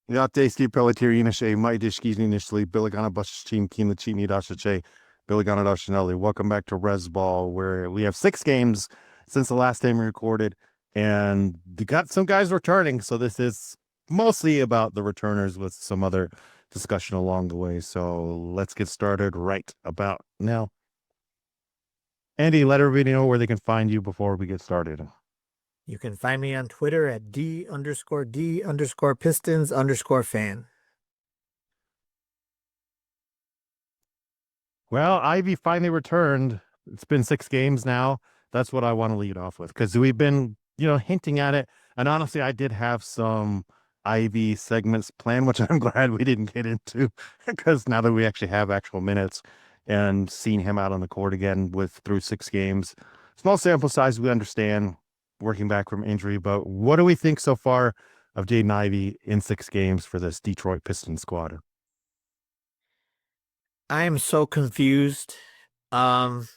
Játészti Pelletier Mai Dishki Billigana Bush Team Keen the Chini Dashache, Billigana Dashanelli. Welcome back to Res Ball, where we have 6 games since the last time we recorded, and we got some guys returning. So this is mostly about the returners with some other discussion along the way. So let's get started right about now. Andy, let everybody know where they can find you before we get started. You can find me on Twitter at D_D_Pistons_fan. Well, Ivy finally returned. It's been 6 games now. That's what I want to lead off with because we've been, hinting at it. And honestly, I did have some Ivy segments planned, which I'm glad we didn't get into because now that we actually have actual minutes and seen him out on the court again with through 6 games, small sample size, we understand working back from injury. But what do we think so far of Jaden Ivey in 6 games for this Detroit Pistons squad? I am so confused. Um,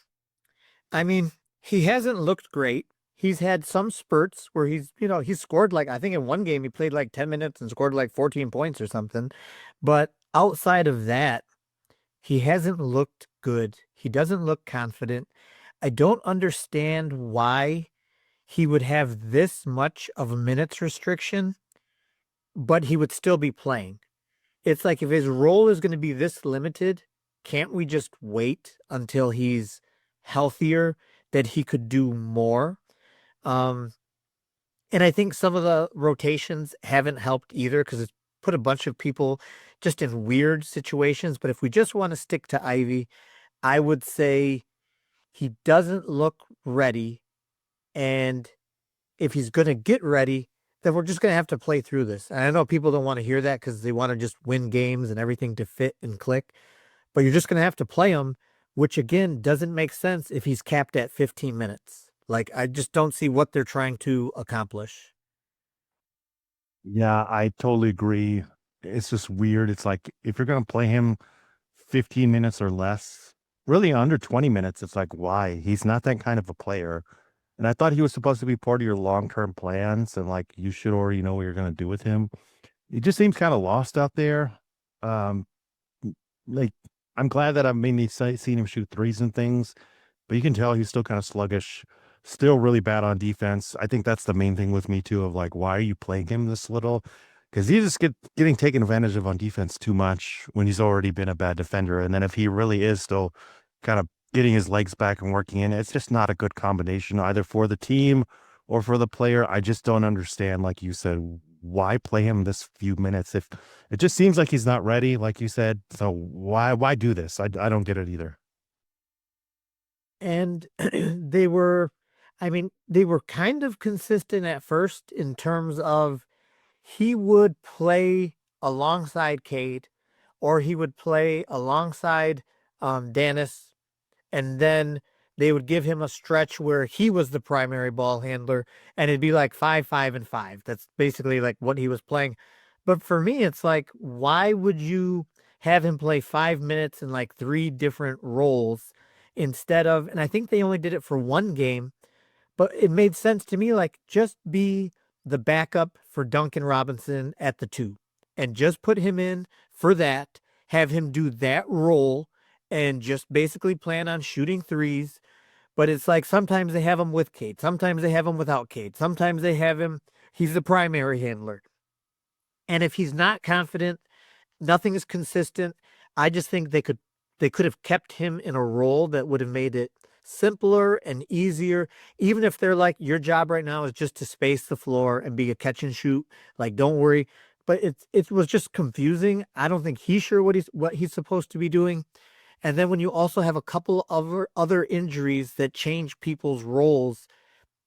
I mean, he hasn't looked great. He's had some spurts where he's scored like, I think in one game he played like 10 minutes and scored like 14 points or something. But outside of that, he hasn't looked good. He doesn't look confident. I don't understand why he would have this much of a minutes restriction, but he would still be playing. It's like if his role is going to be this limited, can't we just wait until he's healthier that he could do more? Um, and I think some of the rotations haven't helped either because it's put a bunch of people just in weird situations. But if we just want to stick to Ivy, I would say he doesn't look ready. And if he's going to get ready, then we're just going to have to play through this. And I know people don't want to hear that because they want to just win games and everything to fit and click, but you're just going to have to play him, which again doesn't make sense if he's capped at 15 minutes. Like, I just don't see what they're trying to accomplish. Yeah, I totally agree. It's just weird. It's like if you're going to play him 15 minutes or less, really under 20 minutes, it's like, why? He's not that kind of a player. And I thought he was supposed to be part of your long-term plans and like you should already know what you're going to do with him. He just seems kind of lost out there. Um, like I'm glad that I've mainly seen him shoot threes and things, but you can tell he's still kind of sluggish, still really bad on defense. I think that's the main thing with me too of like, why are you playing him this little? Because he's just getting taken advantage of on defense too much when he's already been a bad defender. And then if he really is still kind of getting his legs back and working in, it's just not a good combination either for the team or for the player. I just don't understand, like you said, why play him this few minutes if it just seems like he's not ready, like you said. So why do this? I don't get it either. And they were, I mean, they were kind of consistent at first in terms of he would play alongside Cade or he would play alongside Dennis, and then they would give him a stretch where he was the primary ball handler, and it'd be like 5, 5, and 5. That's basically like what he was playing. But for me, it's like, why would you have him play 5 minutes in like three different roles instead of, and I think they only did it for one game, but it made sense to me, like just be the backup for Duncan Robinson at the two and just put him in for that, have him do that role and just basically plan on shooting threes. But it's like sometimes they have him with Kate, sometimes they have him without Kate, sometimes they have him, he's the primary handler. And if he's not confident, nothing is consistent. I just think they could have kept him in a role that would have made it simpler and easier. Even if they're like, your job right now is just to space the floor and be a catch and shoot. Like, don't worry. But it was just confusing. I don't think he's sure what he's supposed to be doing. And then when you also have a couple of other injuries that change people's roles,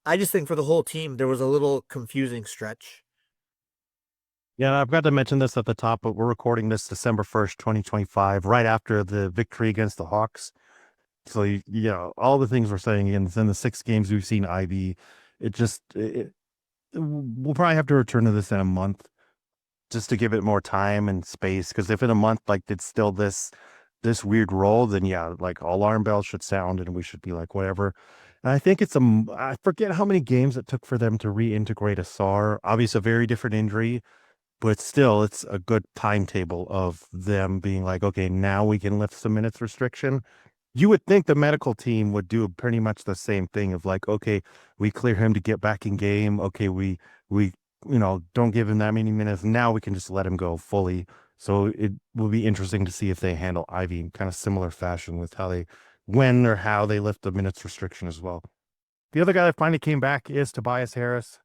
I just think for the whole team there was a little confusing stretch. Yeah, I've got to mention this at the top, but we're recording this December 1st, 2025, right after the victory against the Hawks. So, all the things we're saying in the 6 games we've seen Ivy, we'll probably have to return to this in a month just to give it more time and space. Because if in a month, like, it's still this weird role, then yeah, like alarm bells should sound and we should be like, whatever. And I think I forget how many games it took for them to reintegrate Asar. Obviously, a very different injury, but still, it's a good timetable of them being like, okay, now we can lift some minutes restriction. You would think the medical team would do pretty much the same thing of like, okay, we clear him to get back in game. Okay, we don't give him that many minutes. Now we can just let him go fully. So it will be interesting to see if they handle Ivy in kind of similar fashion with when or how they lift the minutes restriction as well. The other guy that finally came back is Tobias Harris.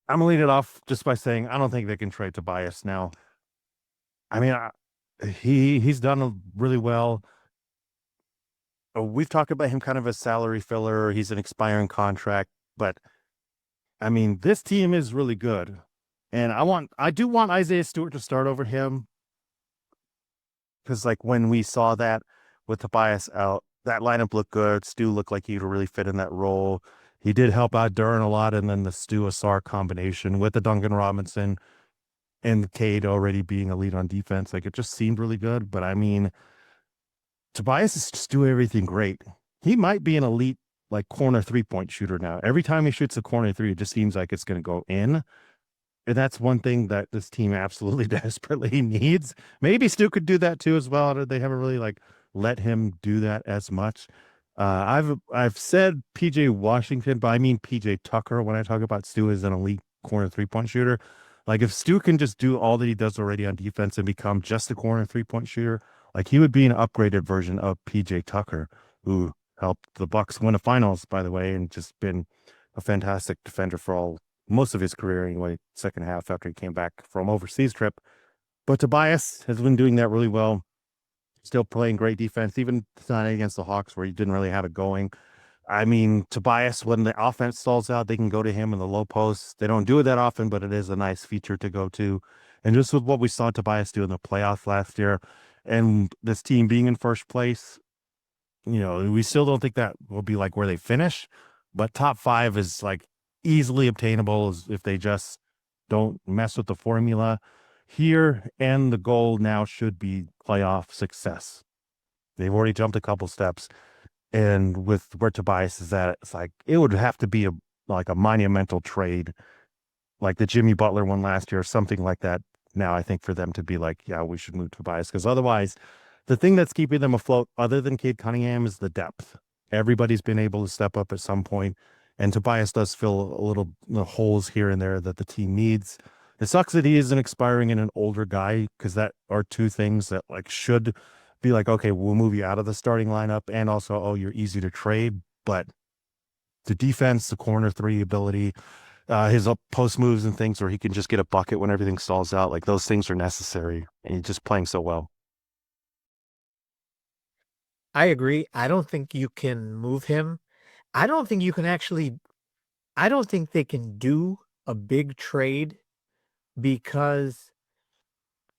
I'm gonna lead it off just by saying I don't think they can trade Tobias now. I mean, he's done really well. We've talked about him kind of as salary filler. He's an expiring contract, but I mean, this team is really good, and I do want Isaiah Stewart to start over him because like when we saw that with Tobias out, that lineup looked good. Stu looked like he'd really fit in that role. He did help out Duren a lot, and then the Stu Asar combination with the Duncan Robinson and Cade already being a lead on defense, like it just seemed really good. But I mean, Tobias is just doing everything great. He might be an elite like corner 3-point shooter now. Every time he shoots a corner three, it just seems like it's going to go in. And that's one thing that this team absolutely desperately needs. Maybe Stu could do that too as well. They haven't really like let him do that as much. I've said PJ Washington, but I mean PJ Tucker when I talk about Stu as an elite corner 3-point shooter. Like if Stu can just do all that he does already on defense and become just a corner 3-point shooter, like he would be an upgraded version of PJ Tucker, who helped the Bucks win a finals, by the way, and just been a fantastic defender for most of his career anyway, second half after he came back from overseas trip. But Tobias has been doing that really well. Still playing great defense, even tonight against the Hawks where he didn't really have it going. I mean, Tobias, when the offense stalls out, they can go to him in the low post. They don't do it that often, but it is a nice feature to go to. And just with what we saw Tobias do in the playoffs last year, and this team being in first place, we still don't think that will be like where they finish, but top five is like easily obtainable if they just don't mess with the formula here. And the goal now should be playoff success. They've already jumped a couple steps. And with where Tobias is at, it's like it would have to be a monumental trade, like the Jimmy Butler one last year, or something like that. Now I think for them to be like, yeah, we should move Tobias because otherwise, the thing that's keeping them afloat, other than Cade Cunningham, is the depth. Everybody's been able to step up at some point, and Tobias does fill a little holes here and there that the team needs. It sucks that he isn't expiring in an older guy because that are two things that like should be like, okay, we'll move you out of the starting lineup, and also, oh, you're easy to trade. But the defense, the corner three ability, his post moves and things where he can just get a bucket when everything stalls out, like those things are necessary, and he's just playing so well. I agree. I don't think you can move him. I don't think you can actually, I don't think they can do a big trade because,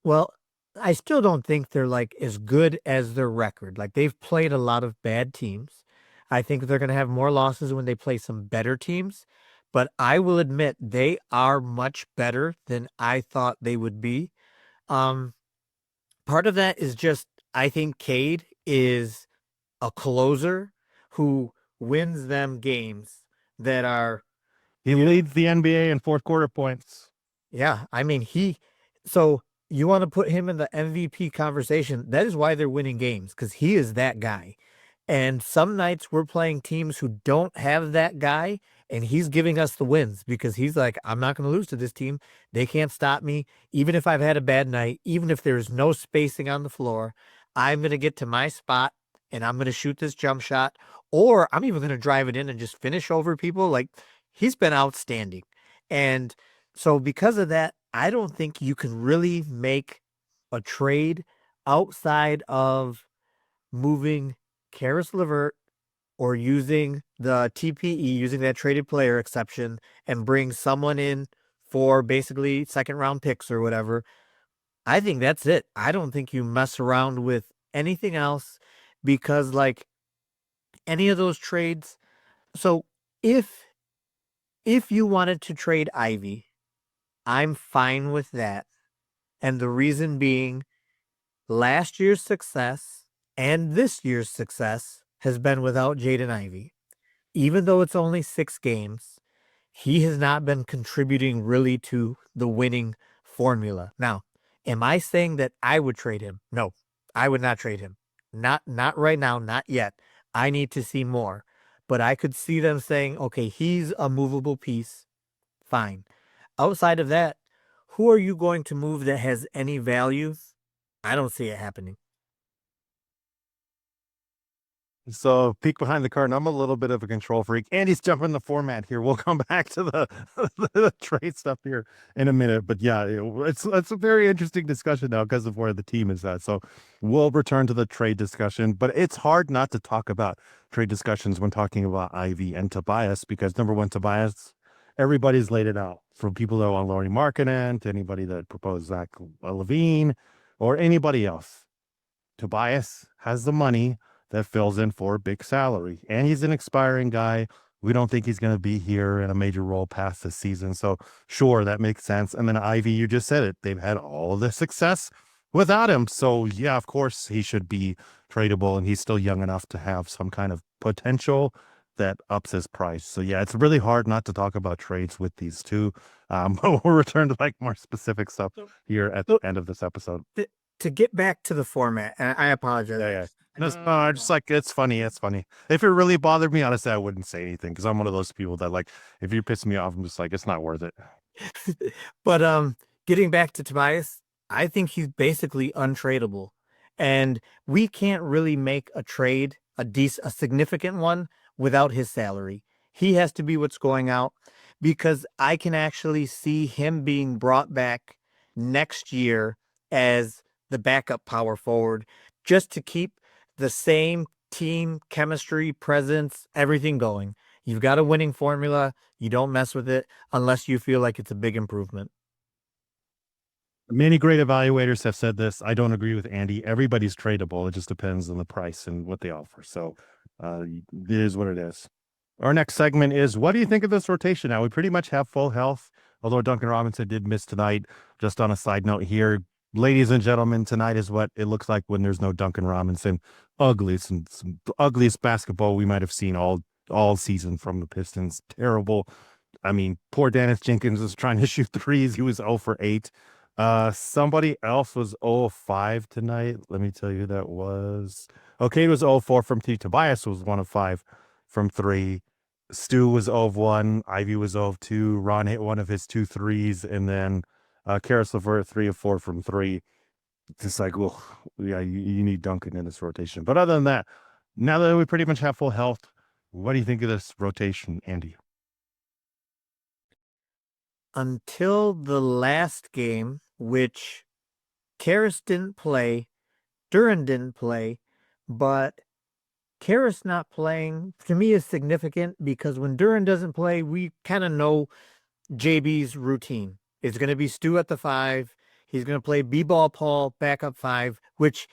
well, I still don't think they're like as good as their record. Like they've played a lot of bad teams. I think they're going to have more losses when they play some better teams. But I will admit they are much better than I thought they would be. Um, Part of that is just I think Cade is a closer who wins them games that are, He leads the NBA in fourth quarter points. yeah, I mean, so you want to put him in the MVP conversation. That is why they're winning games because he is that guy. And some nights we're playing teams who don't have that guy, and he's giving us the wins because he's like, I'm not going to lose to this team. They can't stop me. Even if I've had a bad night, even if there's no spacing on the floor, I'm going to get to my spot and I'm going to shoot this jump shot, or I'm even going to drive it in and just finish over people. Like, he's been outstanding. And so, because of that, I don't think you can really make a trade outside of moving Karis LeVert or using the TPE, using that traded player exception, and bring someone in for basically second round picks or whatever. I think that's it. I don't think you mess around with anything else because, like, any of those trades. So if you wanted to trade Ivy, I'm fine with that. And the reason being last year's success and this year's success has been without Jaden Ivey. Even though it's only 6 games, he has not been contributing really to the winning formula. Now, am I saying that I would trade him? No, I would not trade him. Not right now, not yet. I need to see more. But I could see them saying, okay, he's a movable piece. Fine. Outside of that, who are you going to move that has any value? I don't see it happening. So peek behind the curtain. I'm a little bit of a control freak. And he's jumping the format here. We'll come back to the trade stuff here in a minute. But yeah, it's a very interesting discussion now because of where the team is at. So we'll return to the trade discussion. But it's hard not to talk about trade discussions when talking about Ivy and Tobias because number one, Tobias, everybody's laid it out from people that want Laurie Markkinen to anybody that proposed Zach Levine or anybody else. Tobias has the money that fills in for a big salary. And he's an expiring guy. We don't think he's going to be here in a major role past this season. So, sure, that makes sense. And then Ivy, you just said it. They've had all the success without him. So, yeah, of course, he should be tradable. And he's still young enough to have some kind of potential that ups his price. So, yeah, it's really hard not to talk about trades with these two. But we'll return to like more specific stuff here at the end of this episode. To get back to the format, and I apologize. Yeah. Just like it's funny. It's funny. If it really bothered me, honestly, I wouldn't say anything because I'm one of those people that like if you piss me off, I'm just like it's not worth it. But getting back to Tobias, I think he's basically untradeable. And we can't really make a trade, a significant one without his salary. He has to be what's going out because I can actually see him being brought back next year as the backup power forward just to keep the same team chemistry, presence, everything going. You've got a winning formula. You don't mess with it unless you feel like it's a big improvement. Many great evaluators have said this. I don't agree with Andy. Everybody's tradable. It just depends on the price and what they offer. So it is what it is. Our next segment is what do you think of this rotation? Now, we pretty much have full health, although Duncan Robinson did miss tonight. Just on a side note here, ladies and gentlemen, tonight is what it looks like when there's no Duncan Robinson. Ugly, some ugliest basketball we might have seen all season from the Pistons. Terrible. I mean, poor Dennis Jenkins was trying to shoot threes. He was 0 for 8. Somebody else was 0 of 5 tonight. Let me tell you who that was. Okay, it was 0 4 from 3. Tobias was 1 of 5 from 3. Stu was 0 of 1. Ivy was 0 of 2. Ron hit one of his 2 threes. And then Karis LeVert 3 of 4 from 3. Just like, well, yeah, you need Duncan in this rotation. But other than that, now that we pretty much have full health, what do you think of this rotation, Andy? Until the last game, which Karis didn't play, Duren didn't play, but Karis not playing to me is significant because when Duren doesn't play, we kind of know JB's routine. It's going to be Stu at the 5. He's going to play B-ball Paul backup 5, which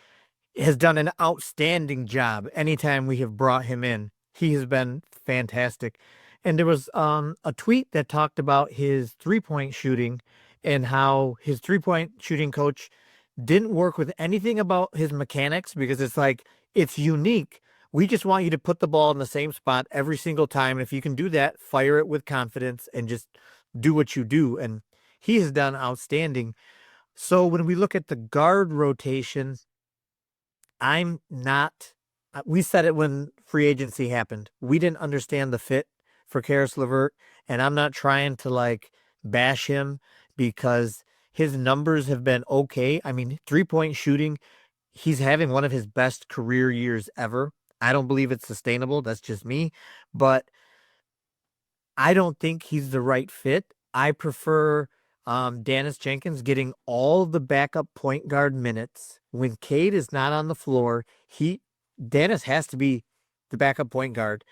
has done an outstanding job anytime we have brought him in. He has been fantastic. And there was a tweet that talked about his three-point shooting and how his three-point shooting coach didn't work with anything about his mechanics because it's like, it's unique. We just want you to put the ball in the same spot every single time. And if you can do that, fire it with confidence and just do what you do. And he has done outstanding. So when we look at the guard rotation, I'm not. We said it when free agency happened. We didn't understand the fit for Karis LeVert, and I'm not trying to like bash him because his numbers have been okay. I mean, 3-point shooting, he's having one of his best career years ever. I don't believe it's sustainable. That's just me, but I don't think he's the right fit. I prefer Dennis Jenkins getting all the backup point guard minutes. When Cade is not on the floor, Dennis has to be the backup point guard.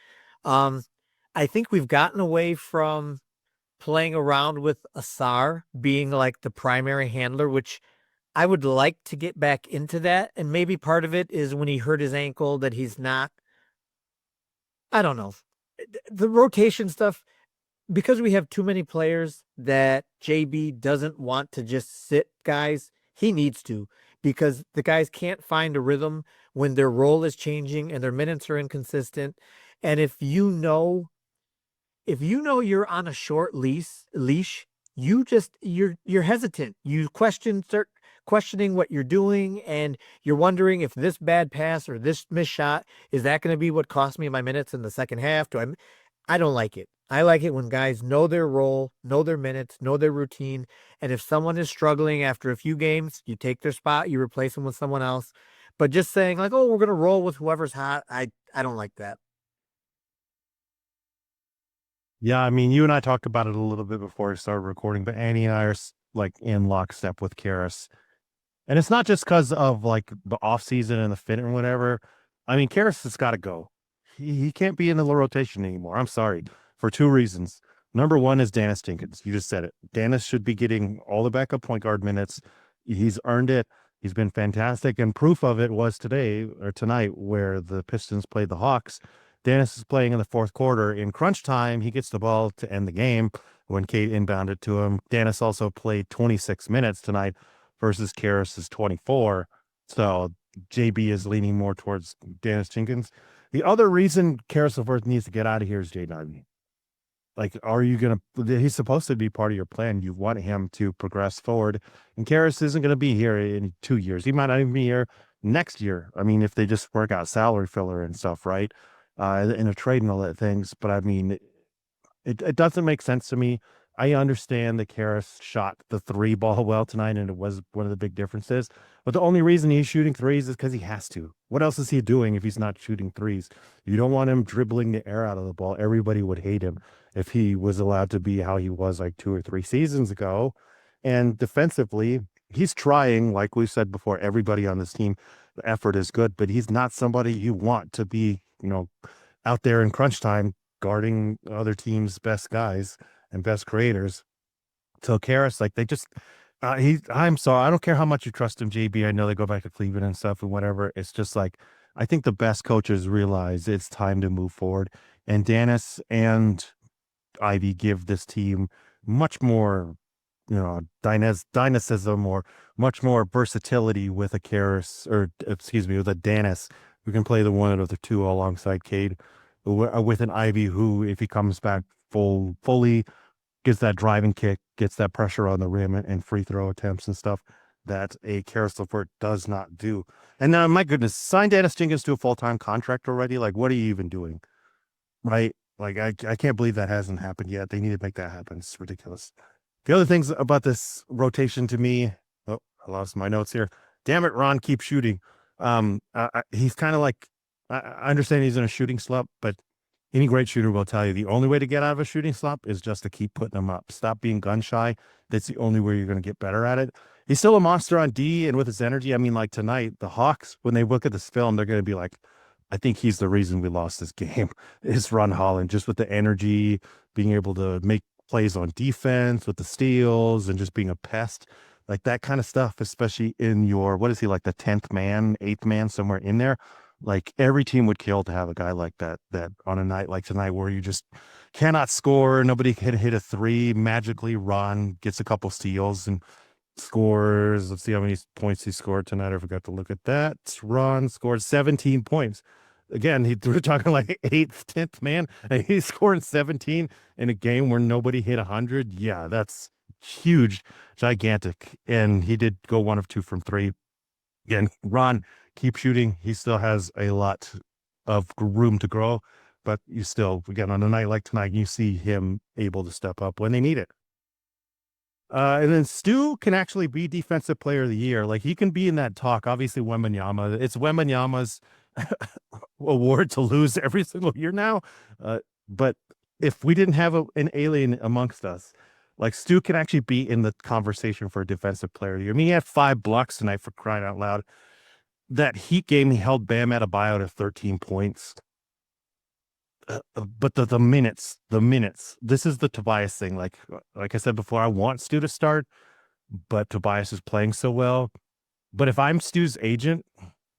I think we've gotten away from playing around with Asar being like the primary handler, which I would like to get back into that. And maybe part of it is when he hurt his ankle that he's not. I don't know. The rotation stuff, because we have too many players that JB doesn't want to just sit guys, he needs to because the guys can't find a rhythm when their role is changing and their minutes are inconsistent. And if you know you're on a short leash, you're hesitant. You start questioning what you're doing, and you're wondering if this bad pass or this missed shot is that going to be what cost me my minutes in the second half. I don't like it. I like it when guys know their role, know their minutes, know their routine, and if someone is struggling after a few games, you take their spot, you replace them with someone else. But just saying like, "Oh, we're going to roll with whoever's hot," I don't like that. Yeah, I mean, you and I talked about it a little bit before we started recording, but Annie and I are like in lockstep with Karras. And it's not just because of like the off season and the fit and whatever. I mean, Karras has got to go. He can't be in the rotation anymore. I'm sorry for two reasons. Number one is Dennis Jenkins. You just said it. Dennis should be getting all the backup point guard minutes. He's earned it. He's been fantastic. And proof of it was today or tonight where the Pistons played the Hawks. Dennis is playing in the fourth quarter. In crunch time, he gets the ball to end the game when Kate inbounded to him. Dennis also played 26 minutes tonight versus Karras is 24. So JB is leaning more towards Dennis Jenkins. The other reason Karras LeVert needs to get out of here is Jaden Ivey. Like, are you going to, he's supposed to be part of your plan. You want him to progress forward. And Karras isn't going to be here in 2 years. He might not even be here next year. I mean, if they just work out salary filler and stuff, right? In a trade and all that things. But I mean, it doesn't make sense to me. I understand that Karras shot the three ball well tonight, and it was one of the big differences. But the only reason he's shooting threes is because he has to. What else is he doing if he's not shooting threes? You don't want him dribbling the air out of the ball. Everybody would hate him if he was allowed to be how he was like 2 or 3 seasons ago. And defensively, he's trying, like we said before, everybody on this team, the effort is good, but he's not somebody you want to be, out there in crunch time guarding other teams' best guys and best creators. So Karras, like they just, I'm sorry, I don't care how much you trust him, JB. I know they go back to Cleveland and stuff and whatever. It's just like, I think the best coaches realize it's time to move forward. And Dennis and Ivy give this team much more, dynamism or much more versatility with a Karras, or excuse me, with a Dennis who can play the one of the two alongside Cade, with an Ivy who, if he comes back fully, gets that driving kick, gets that pressure on the rim and free throw attempts and stuff that a Karras LeVert does not do. And now, my goodness, sign Dennis Jenkins to a full-time contract already? Like, what are you even doing? Right? Like, I can't believe that hasn't happened yet. They need to make that happen. It's ridiculous. The other things about this rotation to me, oh, I lost my notes here. Damn it, Ron, keep shooting. He's kind of like, I understand he's in a shooting slump, but any great shooter will tell you the only way to get out of a shooting slump is just to keep putting them up. Stop being gun shy. That's the only way you're going to get better at it. He's still a monster on D, and with his energy, I mean, like tonight, the Hawks, when they look at this film, they're going to be like, I think he's the reason we lost this game, is Ron Holland, just with the energy, being able to make plays on defense with the steals and just being a pest, like that kind of stuff, especially in your, what is he, like the 10th man, 8th man, somewhere in there. Like every team would kill to have a guy like that on a night like tonight where you just cannot score, nobody can hit a three, magically Ron gets a couple steals and scores. Let's see how many points he scored tonight. I forgot to look at that. Ron scored 17 points. Again, we're talking like 8th, 10th man, and he's scoring 17 in a game where nobody hit 100. Yeah, that's huge, gigantic. And he did go 1 of 2 from 3. Again, Ron, keep shooting. He still has a lot of room to grow, but you still, again, on a night like tonight, you see him able to step up when they need it. And then Stu can actually be defensive player of the year. Like he can be in that talk. Obviously, Wembanyama. It's Wembanyama's award to lose every single year now. But if we didn't have an alien amongst us, like Stu can actually be in the conversation for a defensive player of the year. I mean, he had 5 blocks tonight, for crying out loud. That Heat game, he held Bam Adebayo to 13 points. But the minutes, this is the Tobias thing. Like I said before, I want Stu to start, but Tobias is playing so well. But if I'm Stu's agent,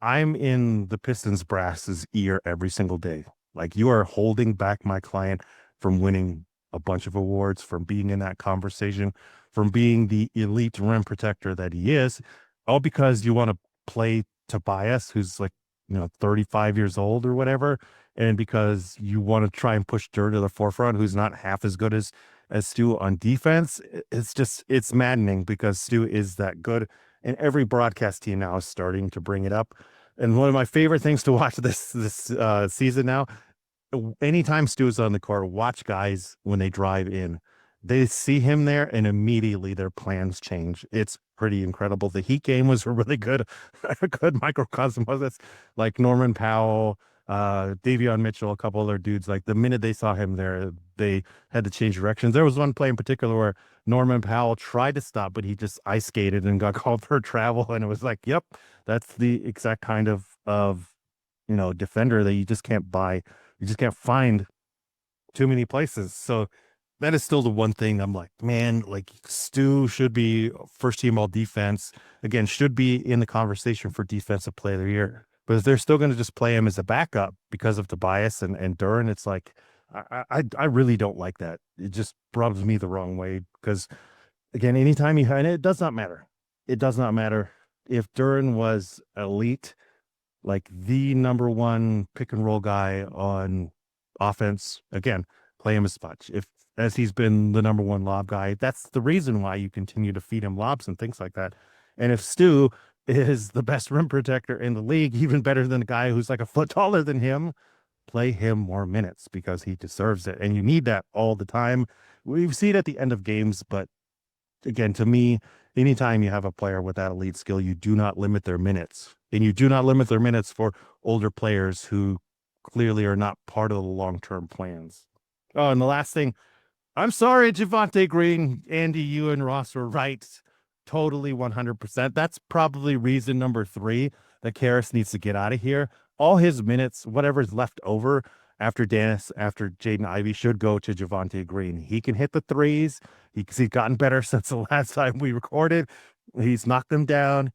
I'm in the Pistons brass's ear every single day. Like, you are holding back my client from winning a bunch of awards, from being in that conversation, from being the elite rim protector that he is, all because you want to play Tobias, who's like 35 years old or whatever. And because you want to try and push Dur to the forefront, who's not half as good as Stu on defense, it's maddening because Stu is that good. And every broadcast team now is starting to bring it up. And one of my favorite things to watch this season now, anytime Stu is on the court, watch guys when they drive in. They see him there and immediately their plans change. It's pretty incredible. The Heat game was a really good, a good microcosm of this. Like Norman Powell, Davion Mitchell, a couple other dudes. Like the minute they saw him there, they had to change directions. There was one play in particular where Norman Powell tried to stop, but he just ice skated and got called for travel. And it was like, yep, that's the exact kind of defender that you just can't buy. You just can't find too many places. So that is still the one thing I'm like, man, like Stu should be first team all defense. Again, should be in the conversation for defensive player of the year. But if they're still going to just play him as a backup because of Tobias and Duren, it's like I really don't like that. It just rubs me the wrong way because again, anytime and it does not matter. It does not matter if Duren was elite, like the number one pick and roll guy on offense. Again, play him as such. If as he's been the number one lob guy, that's the reason why you continue to feed him lobs and things like that. And if Stu is the best rim protector in the league, even better than a guy who's like a foot taller than him, play him more minutes because he deserves it. And you need that all the time. We've seen it at the end of games, but again, to me, anytime you have a player with that elite skill, you do not limit their minutes. And you do not limit their minutes for older players who clearly are not part of the long-term plans. Oh, and the last thing, I'm sorry, Javonte Green, Andy, you and Ross were right. Totally 100%. That's probably reason number 3 that Karras needs to get out of here. All his minutes, whatever's left over after Jaden Ivey should go to Javonte Green. He can hit the threes. He's gotten better since the last time we recorded. He's knocked them down.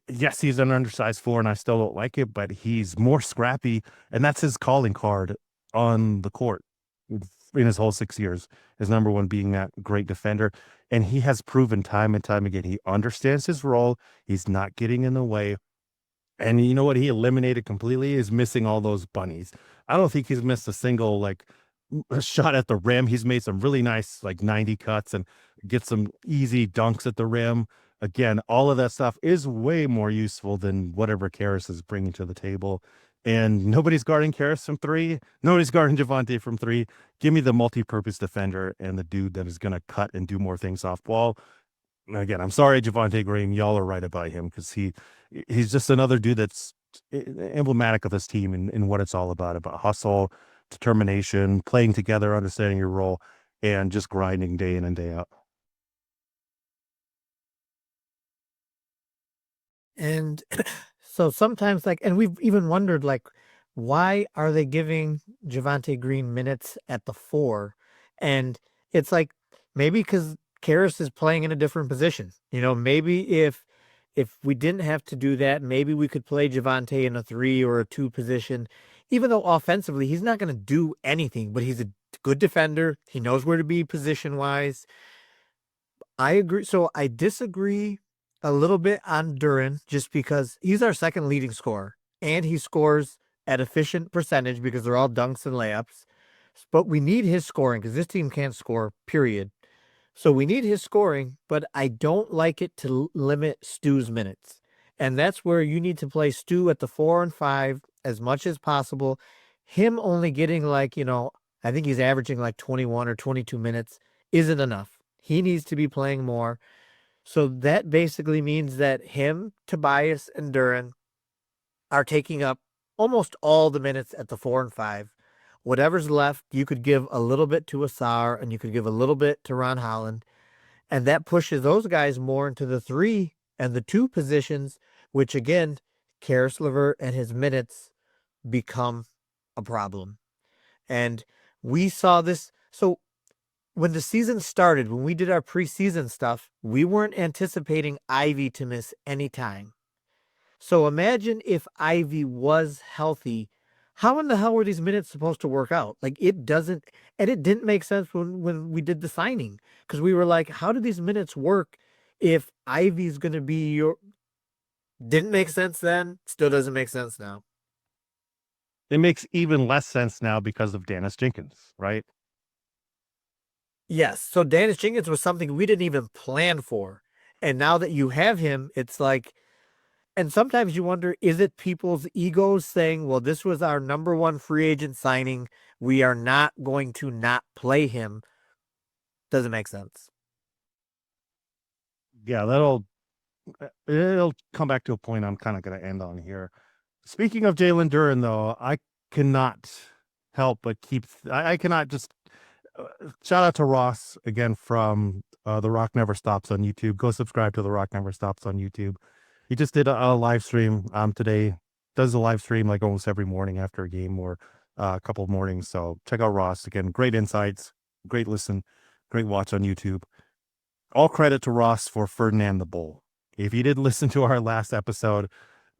Yes, he's an undersized 4, and I still don't like it, but he's more scrappy, and that's his calling card on the court in his whole 6 years. His number one being that great defender, and he has proven time and time again he understands his role. He's not getting in the way. And you know what he eliminated completely is missing all those bunnies. I don't think he's missed a single like shot at the rim. He's made some really nice like 90 cuts and get some easy dunks at the rim. Again, all of that stuff is way more useful than whatever Karras is bringing to the table. And nobody's guarding Karras from 3. Nobody's guarding Javonte from 3. Give me the multi-purpose defender and the dude that is going to cut and do more things off ball. Again, I'm sorry, Javonte Green. Y'all are right about him because he's just another dude that's emblematic of this team and what it's all about hustle, determination, playing together, understanding your role, and just grinding day in and day out. And so sometimes and we've even wondered why are they giving Javonte Green minutes at the 4? And it's like maybe because Karras is playing in a different position. Maybe if we didn't have to do that, maybe we could play Javonte in a 3 or a 2 position, even though offensively he's not going to do anything, but he's a good defender. He knows where to be position wise. I agree. So I disagree a little bit on Duren just because he's our second leading scorer and he scores at efficient percentage because they're all dunks and layups. But we need his scoring because this team can't score, period. So we need his scoring, but I don't like it to limit Stu's minutes. And that's where you need to play Stu at the 4 and 5 as much as possible. Him only getting I think he's averaging 21 or 22 minutes isn't enough. He needs to be playing more. So that basically means that him, Tobias, and Duren are taking up almost all the minutes at the 4 and 5. Whatever's left, you could give a little bit to Asar and you could give a little bit to Ron Holland. And that pushes those guys more into the 3 and the 2 positions, which again, Karis LeVert and his minutes become a problem. And we saw this. So when the season started, when we did our preseason stuff, we weren't anticipating Ivey to miss any time. So imagine if Ivey was healthy. How in the hell were these minutes supposed to work out? It doesn't, and it didn't make sense when we did the signing because we were like, how do these minutes work if Ivey's going to be didn't make sense then, still doesn't make sense now. it makes even less sense now because of Dennis Jenkins, right? Yes. So Dennis Jenkins was something we didn't even plan for. And now that you have him, it's like, and sometimes you wonder, is it people's egos saying, well, this was our number one free agent signing. We are not going to not play him. Doesn't make sense. Yeah, it'll come back to a point I'm kind of going to end on here. Speaking of Jalen Duren, though, I cannot help but I cannot just shout out to Ross again from The Rock Never Stops on YouTube. Go subscribe to The Rock Never Stops on YouTube. He just did a live stream today. Does a live stream like almost every morning after a game or a couple of mornings. So check out Ross again. Great insights, great listen, great watch on YouTube. All credit to Ross for Ferdinand the Bull. If you did listen to our last episode,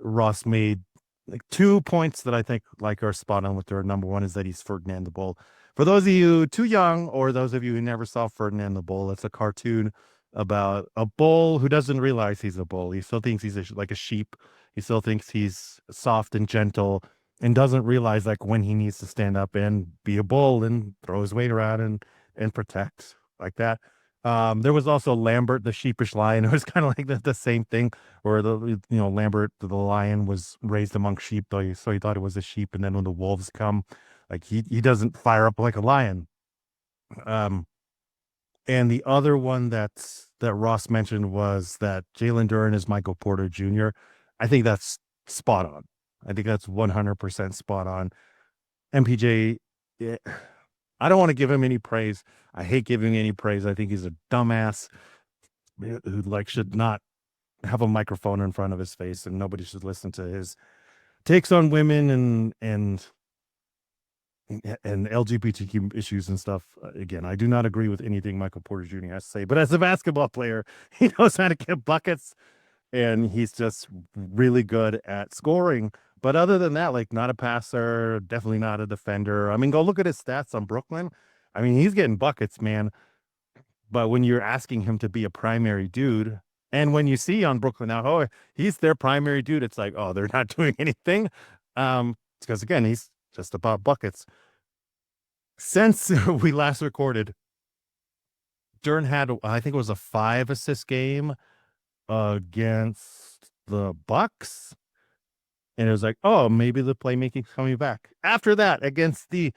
Ross made like 2 points that I think like are spot on with her. Number one is that he's Ferdinand the Bull. For those of you too young, or those of you who never saw Ferdinand the Bull, it's a cartoon about a bull who doesn't realize he's a bull. He still thinks he's like a sheep. He still thinks he's soft and gentle, and doesn't realize like when he needs to stand up and be a bull and throw his weight around and protect like that. There was also Lambert, the sheepish lion. It was kind of like the same thing, where Lambert, the lion, was raised among sheep, though, so he thought it was a sheep. And then when the wolves come, like he doesn't fire up like a lion. And the other one that Ross mentioned was that Jalen Duren is Michael Porter Jr. I think that's spot on. I think that's 100% spot on. MPJ, I don't want to give him any praise. I hate giving any praise. I think he's a dumbass who like should not have a microphone in front of his face, and nobody should listen to his takes on women and LGBTQ issues and stuff. Again, I do not agree with anything Michael Porter Jr. has to say, but as a basketball player, he knows how to get buckets, and he's just really good at scoring. But other than that, like, not a passer, definitely not a defender. I mean, go look at his stats on Brooklyn. I mean, he's getting buckets, man. But when you're asking him to be a primary dude, and when you see on Brooklyn now, oh, he's their primary dude, it's like, oh, they're not doing anything. Because again, he's just about buckets. Since we last recorded, Duren had, I think it was a 5-assist game against the Bucks. And it was like, oh, maybe the playmaking's coming back. After that, against the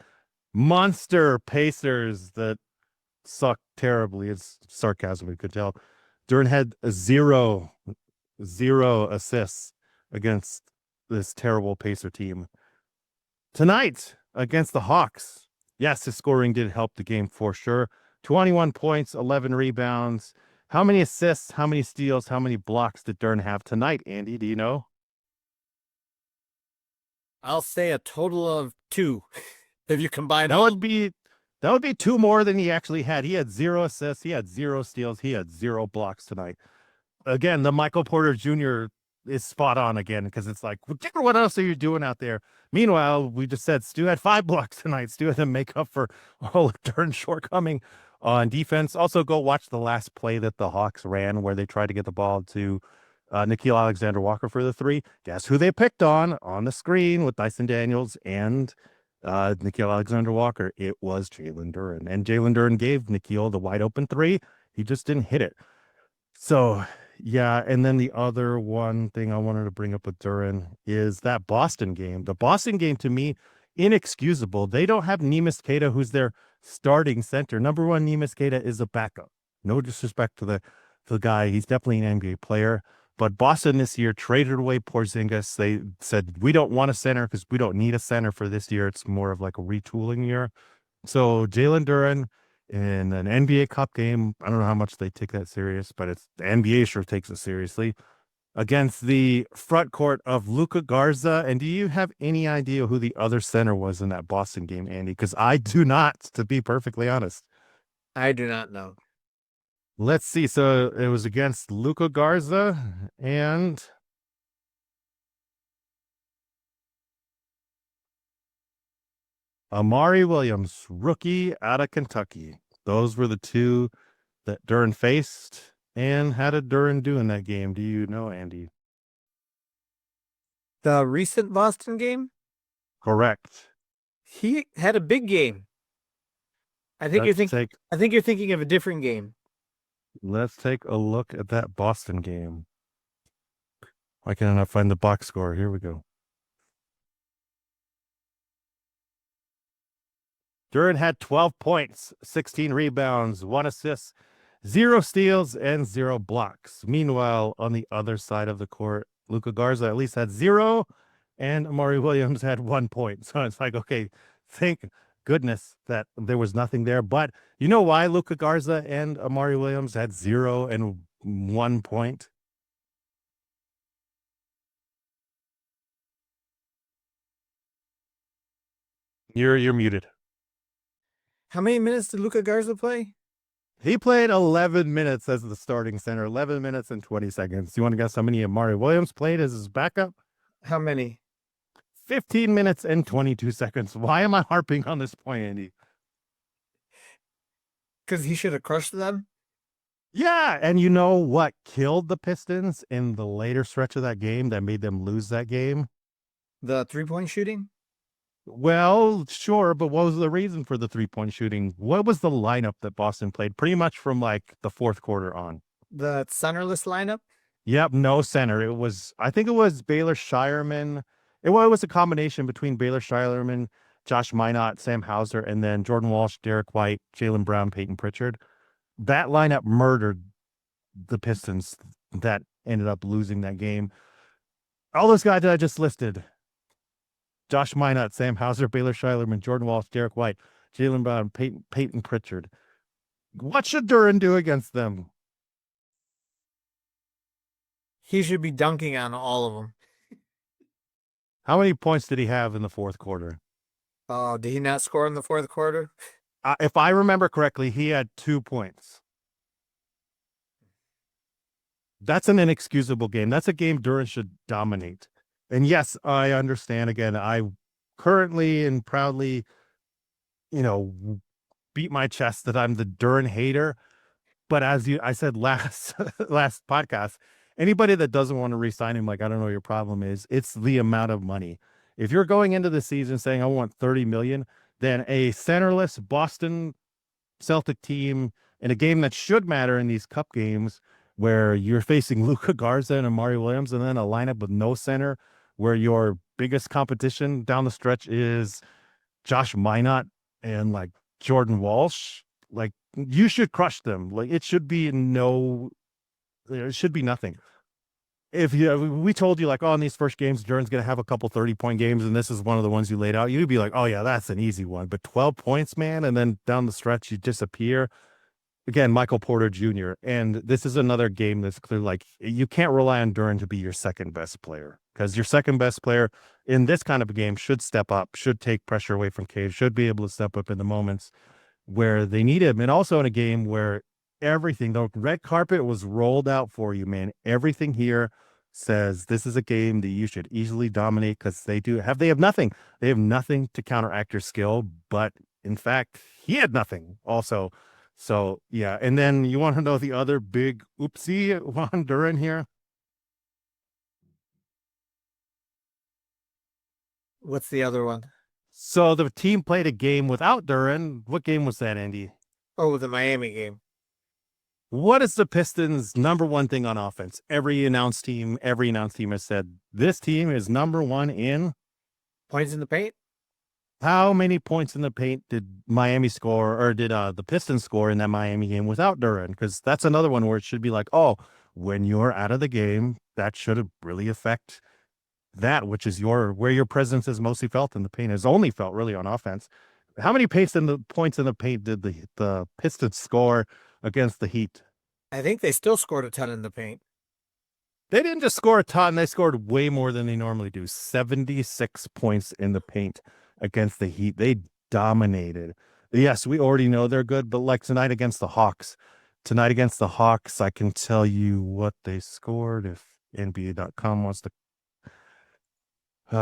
monster Pacers that sucked terribly. It's sarcasm, we could tell. Duren had zero assists against this terrible Pacer team. Tonight, against the Hawks, yes, his scoring did help the game for sure. 21 points, 11 rebounds. How many assists, how many steals, how many blocks did Duren have tonight, Andy? Do you know? I'll say a total of 2 if you combine That all. would be 2 more than he actually had. He had 0 assists, he had 0 steals, he had 0 blocks tonight. Again, the Michael Porter Jr. is spot on again, because it's like, what else are you doing out there? Meanwhile, we just said Stu had 5 blocks tonight. Stu had to make up for all of Duren's shortcoming on defense. Also, go watch the last play that the Hawks ran where they tried to get the ball to Nickeil Alexander-Walker for the 3. Guess who they picked on the screen with Dyson Daniels and Nickeil Alexander-Walker? It was Jalen Duren. And Jalen Duren gave Nickeil the wide open 3. He just didn't hit it. So, yeah, and then the other one thing I wanted to bring up with Duren is that Boston game. The Boston game, to me, inexcusable. They don't have Neemias Queta, who's their starting center. Number one, Neemias Queta is a backup. No disrespect to the guy. He's definitely an NBA player. But Boston this year traded away Porzingis. They said, we don't want a center because we don't need a center for this year. It's more of like a retooling year. So Jalen Duren in an NBA Cup game, I don't know how much they take that serious, but the NBA sure takes it seriously, against the front court of Luka Garza. And do you have any idea who the other center was in that Boston game, Andy? Because I do not, to be perfectly honest. I do not know. Let's see. So it was against Luka Garza and Amari Williams, rookie out of Kentucky. Those were the two that Duren faced. And how did Duren do in that game? Do you know, Andy? The recent Boston game? Correct. He had a big game. I think you're Let's think take I think you're thinking of a different game. let's take a look at that Boston game. Why can't I not find the box score? Here we go. Duren had 12 points, 16 rebounds, 1 assist, 0 steals, and 0 blocks. Meanwhile, on the other side of the court, Luka Garza at least had 0, and Amari Williams had 1 point. So it's like, okay, thank goodness that there was nothing there. But you know why Luka Garza and Amari Williams had 0 and 1 point? You're muted. How many minutes did Luka Garza play? He played 11 minutes as the starting center, 11 minutes and 20 seconds. You want to guess how many Amari Williams played as his backup? How many? 15 minutes and 22 seconds. Why am I harping on this point, Andy? Because he should have crushed them. Yeah, and you know what killed the Pistons in the later stretch of that game that made them lose that game? The 3-point shooting. Well, sure, but what was the reason for the 3-point shooting? What was the lineup that Boston played pretty much from like the fourth quarter on? The centerless lineup. Yep, no center. I think it was Baylor Shireman. It was a combination between Baylor Shireman, Josh Minot, Sam Hauser, and then Jordan Walsh, Derek White, Jalen Brown, Peyton Pritchard. That lineup murdered the Pistons that ended up losing that game. All those guys that I just listed: Josh Minot, Sam Hauser, Baylor Shilerman, Jordan Walsh, Derek White, Jalen Brown, Peyton Pritchard. What should Duren do against them? He should be dunking on all of them. How many points did he have in the fourth quarter? Oh, did he not score in the fourth quarter? If I remember correctly, he had 2 points. That's an inexcusable game. That's a game Duren should dominate. And yes, I understand. Again, I currently and proudly, beat my chest that I'm the Duren hater. But as I said last last podcast, anybody that doesn't want to re-sign him, like, I don't know what your problem is. It's the amount of money. If you're going into the season saying I want 30 million, then a centerless Boston Celtic team in a game that should matter in these cup games where you're facing Luka Garza and Amari Williams, and then a lineup with no center where your biggest competition down the stretch is Josh Minot and like Jordan Walsh. Like, you should crush them. Like, it should be nothing. If we told you like, oh, in these first games, Duren's going to have a couple 30-point games, and this is one of the ones you laid out, you'd be like, oh yeah, that's an easy one. But 12 points, man, and then down the stretch you disappear. Again, Michael Porter Jr. And this is another game that's clear. Like, you can't rely on Duren to be your second best player, because your second best player in this kind of a game should step up, should take pressure away from Cade, should be able to step up in the moments where they need him. And also in a game where everything, the red carpet was rolled out for you, man. Everything here says this is a game that you should easily dominate, because they have nothing. They have nothing to counteract your skill, but in fact, he had nothing also. So yeah. And then you want to know the other big oopsie on Duren here? What's the other one? So the team played a game without Duren. What game was that, Andy? Oh, the Miami game. What is the Pistons' number one thing on offense? Every announced team has said this team is number one in Points in the paint. how many points in the paint did Miami score, or did the Pistons score in that Miami game without Duren? Because that's another one where it should be like, oh, when you're out of the game, that should really affect that, which is where your presence is mostly felt in the paint, is only felt really on offense. How many points in the paint did the Pistons score against the Heat? I think they still scored a ton in the paint. They didn't just score a ton. They scored way more than they normally do. 76 points in the paint against the Heat. They dominated. Yes, we already know they're good, but like tonight against the Hawks, I can tell you what they scored if NBA.com wants to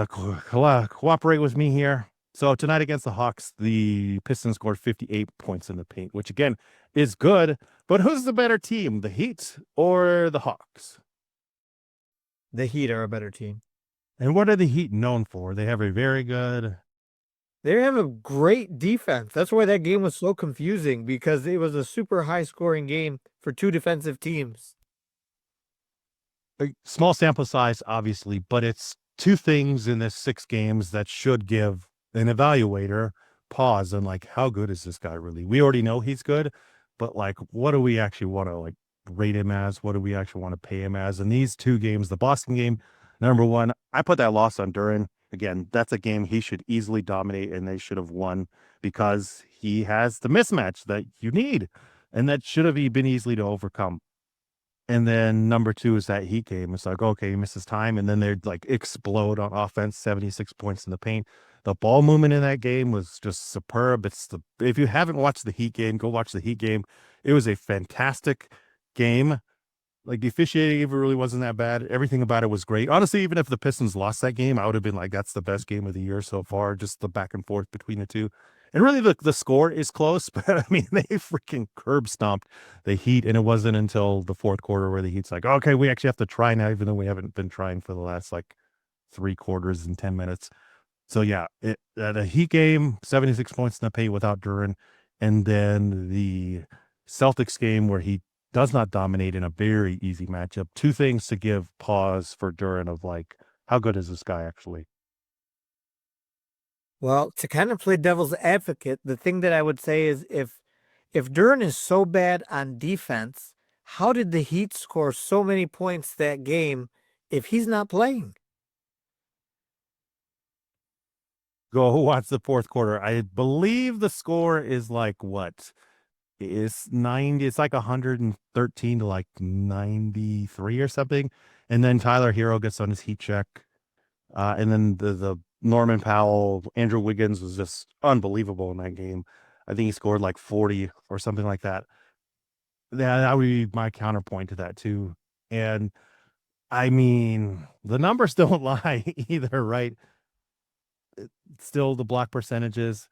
cooperate with me here. So tonight against the Hawks, the Pistons scored 58 points in the paint, which again is good. But who's the better team, the Heat or the Hawks? The Heat are a better team. And what are the Heat known for? They have a very good They have a great defense. That's why that game was so confusing because it was a super high scoring game for two defensive teams. small sample size, obviously, but it's two things in this 6 games that should give an evaluator pause and like, how good is this guy really? We already know he's good, but like, what do we actually want to like rate him as? What do we actually want to pay him as? In these 2 games, the Boston game, number one, I put that loss on Duren. Again, that's a game he should easily dominate and they should have won because he has the mismatch that you need and that should have been easily to overcome. And then number two is that Heat game. It's like, okay, he misses time, and then they'd like explode on offense, 76 points in the paint. The ball movement in that game was just superb. If you haven't watched the Heat game, go watch the Heat game. It was a fantastic game. Like the officiating even really wasn't that bad. Everything about it was great. Honestly, even if the Pistons lost that game, I would have been like, that's the best game of the year so far. Just the back and forth between the two. And really the score is close, but I mean, they freaking curb stomped the Heat. And it wasn't until the fourth quarter where the Heat's like, okay, we actually have to try now, even though we haven't been trying for the last like 3 quarters and 10 minutes. So yeah, the Heat game, 76 points in the paint without Duren. And then the Celtics game where he does not dominate in a very easy matchup. Two things to give pause for Duren of like, how good is this guy actually? Well, to kind of play devil's advocate, the thing that I would say is if Duren is so bad on defense, how did the Heat score so many points that game if he's not playing? Go watch the fourth quarter. I believe the score is like what? It's 90, it's like 113 to like 93 or something. And then Tyler Hero gets on his heat check. And then the Norman Powell, Andrew Wiggins was just unbelievable in that game. I think he scored like 40 or something like that. That would be my counterpoint to that too. And I mean, the numbers don't lie either, right? Still the block percentages.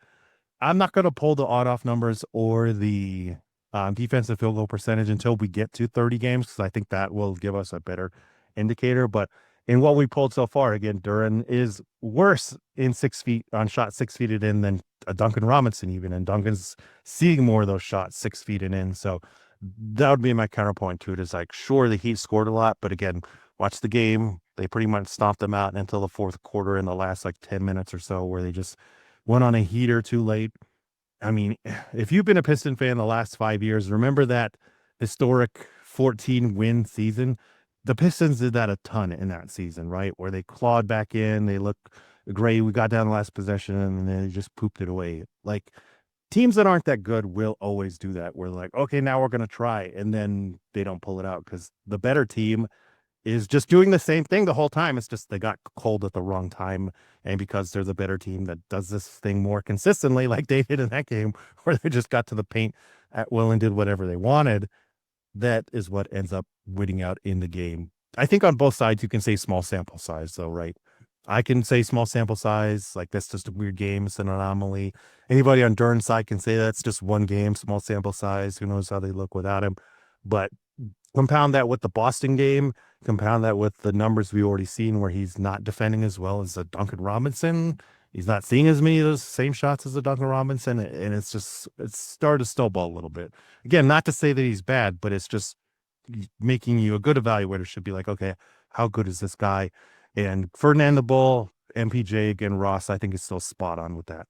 I'm not going to pull the odd-off numbers or the defensive field goal percentage until we get to 30 games because I think that will give us a better indicator. But in what we pulled so far, again, Duren is worse in 6 feet on shot 6 feet and in than a Duncan Robinson even, and Duncan's seeing more of those shots 6 feet and in. So that would be my counterpoint to it. Is like, sure, the Heat scored a lot, but again, watch the game. They pretty much stomped them out until the fourth quarter in the last like 10 minutes or so, where they just went on a heater too late. I mean, if you've been a Piston fan the last 5 years, remember that historic 14 win season. The Pistons did that a ton in that season, right? Where they clawed back in, they looked great. We got down the last possession and they just pooped it away. Like teams that aren't that good will always do that. We're like, okay, now we're going to try. And then they don't pull it out because the better team is just doing the same thing the whole time. It's just they got cold at the wrong time. And because there's a better team that does this thing more consistently, like they did in that game, where they just got to the paint at will and did whatever they wanted, that is what ends up winning out in the game. I think on both sides, you can say small sample size, though, right? I can say small sample size, like that's just a weird game, it's an anomaly. Anybody on Duren's side can say that's just one game, small sample size. Who knows how they look without him? But compound that with the Boston game, compound that with the numbers we already seen where he's not defending as well as a Duncan Robinson. He's not seeing as many of those same shots as a Duncan Robinson, and it's started to snowball a little bit. Again, not to say that he's bad, but it's just making you a good evaluator should be like, okay, how good is this guy? And Ferdinand the Bull, MPJ, again, Ross, I think is still spot on with that.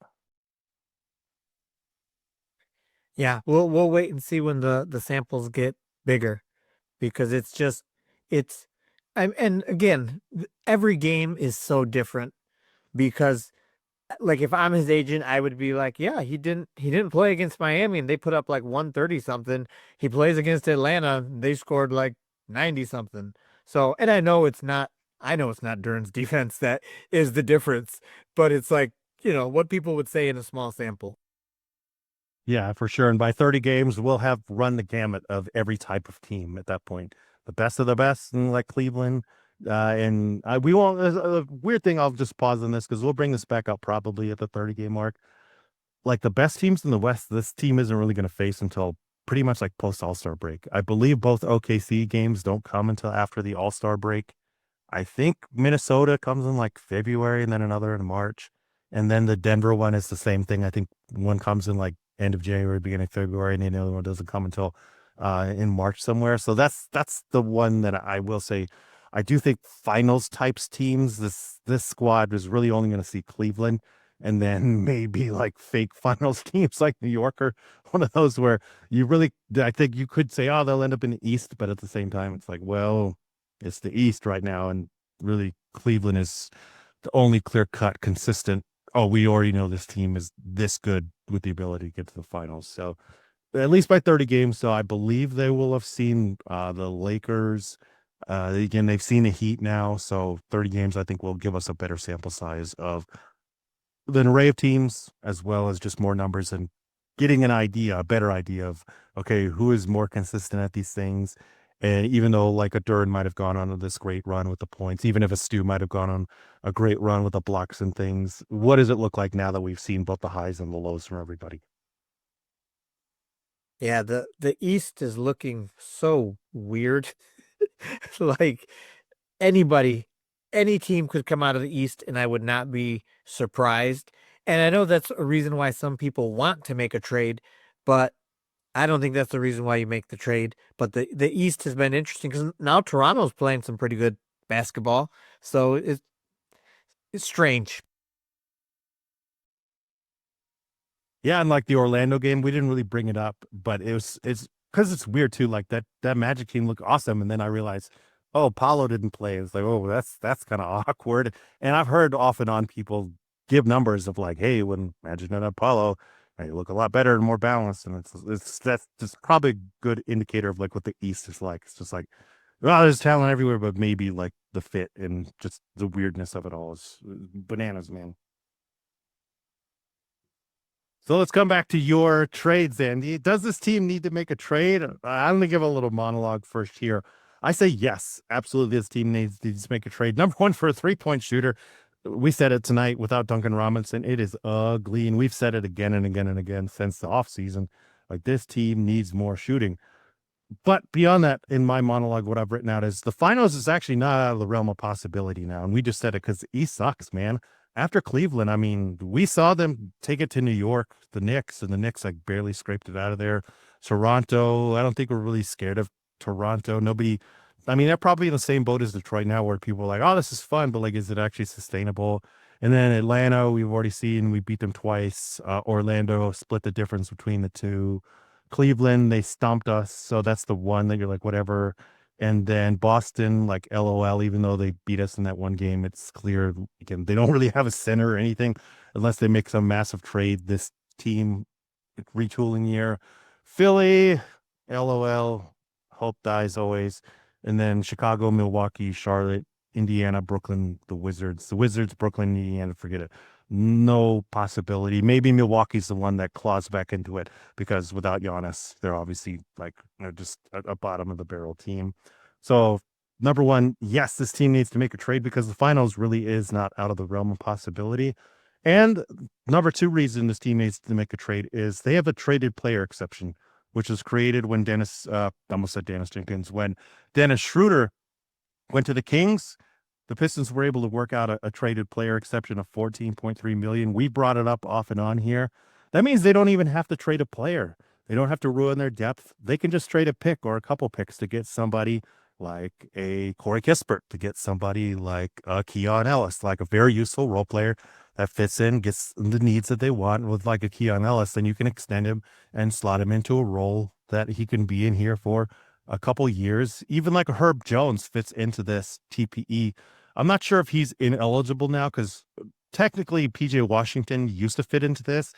Yeah, we'll wait and see when the samples get bigger because it's just it's and again, every game is so different because like if I'm his agent, I would be like, yeah, he didn't play against Miami and they put up like 130 something. He plays against Atlanta, they scored like 90 something. So, and I know it's not Duren's defense that is the difference, but it's like, what people would say in a small sample. Yeah, for sure. And by 30 games, we'll have run the gamut of every type of team at that point. The best of the best, and like Cleveland. And we won't. There's a weird thing. I'll just pause on this because we'll bring this back up probably at the 30 game mark. Like the best teams in the West, this team isn't really going to face until pretty much like post All-Star break. I believe both OKC games don't come until after the All-Star break. I think Minnesota comes in like February and then another in March. And then the Denver one is the same thing. I think one comes in like end of January, beginning of February, and the other one doesn't come until in March somewhere. So that's the one that I will say. I do think finals types teams, this squad is really only going to see Cleveland and then maybe like fake finals teams like New York or one of those where you really I think you could say, oh, they'll end up in the East, but at the same time, it's like, well, it's the East right now, and really Cleveland is the only clear cut, consistent. Oh, we already know this team is this good with the ability to get to the finals. So at least by 30 games. So I believe they will have seen the Lakers. Again, they've seen the Heat now. So 30 games, I think, will give us a better sample size of an array of teams, as well as just more numbers and getting an idea, a better idea of, okay, who is more consistent at these things. And even though like a Duren might have gone on this great run with the points, even if a Stu might have gone on a great run with the blocks and things, what does it look like now that we've seen both the highs and the lows from everybody? Yeah, the East is looking so weird. Like anybody, any team could come out of the East and I would not be surprised. And I know that's a reason why some people want to make a trade, but I don't think that's the reason why you make the trade. But the East has been interesting because now Toronto's playing some pretty good basketball. So it's strange. Yeah, and like the Orlando game, we didn't really bring it up, but it's because it's weird too. Like that Magic team looked awesome, and then I realized, oh, Paulo didn't play. It's like, oh, that's kind of awkward. And I've heard off and on people give numbers of like, hey, when Magic not have Paulo, they look a lot better and more balanced, and it's that's just probably a good indicator of like what the East is like. It's just like, well, there's talent everywhere, but maybe like the fit and just the weirdness of it all is bananas, man. So let's come back to your trades, Andy. Does this team need to make a trade? I'm going to give a little monologue first here. I say yes, absolutely. This team needs to make a trade. Number one, for a 3-point shooter. We said it tonight without Duncan Robinson. It is ugly. And we've said it again and again and again since the offseason. Like, this team needs more shooting. But beyond that, in my monologue, what I've written out is the finals is actually not out of the realm of possibility now. And we just said it because the East sucks, man. After Cleveland, I mean, we saw them take it to New York, the Knicks, and the Knicks like barely scraped it out of there. Toronto, I don't think we're really scared of Toronto. Nobody, I mean, they're probably in the same boat as Detroit now, where people are like, oh, this is fun, but like, is it actually sustainable? And then Atlanta, we've already seen we beat them twice. Orlando split the difference between the two. Cleveland, they stomped us. So that's the one that you're like, whatever. And then Boston, like LOL, even though they beat us in that one game, it's clear again, they don't really have a center or anything unless they make some massive trade this team retooling year. Philly, LOL, hope dies always. And then Chicago, Milwaukee, Charlotte, Indiana, Brooklyn, the Wizards. The Wizards, Brooklyn, Indiana, forget it. No possibility. Maybe Milwaukee's the one that claws back into it because without Giannis, they're obviously like just a bottom of the barrel team. So number one, yes, this team needs to make a trade because the finals really is not out of the realm of possibility. And number two reason this team needs to make a trade is they have a traded player exception, which was created when almost said Dennis Jenkins, when Dennis Schroeder went to the Kings. The Pistons were able to work out a traded player exception of 14.3 million. We brought it up off and on here. That means they don't even have to trade a player. They don't have to ruin their depth. They can just trade a pick or a couple picks to get somebody like a Corey Kispert, to get somebody like Keon Ellis, like a very useful role player that fits in, gets the needs that they want with like a Keon Ellis. Then you can extend him and slot him into a role that he can be in here for a couple years. Even like a Herb Jones fits into this TPE. I'm not sure if he's ineligible now because technically PJ Washington used to fit into this.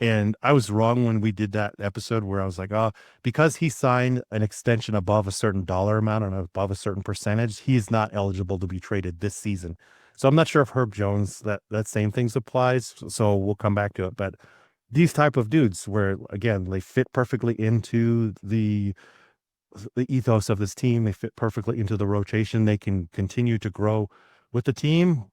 And I was wrong when we did that episode where I was like, oh, because he signed an extension above a certain dollar amount and above a certain percentage, he is not eligible to be traded this season. So I'm not sure if Herb Jones, that same things applies. So we'll come back to it. But these type of dudes where again, they fit perfectly into the ethos of this team. They fit perfectly into the rotation. They can continue to grow with the team.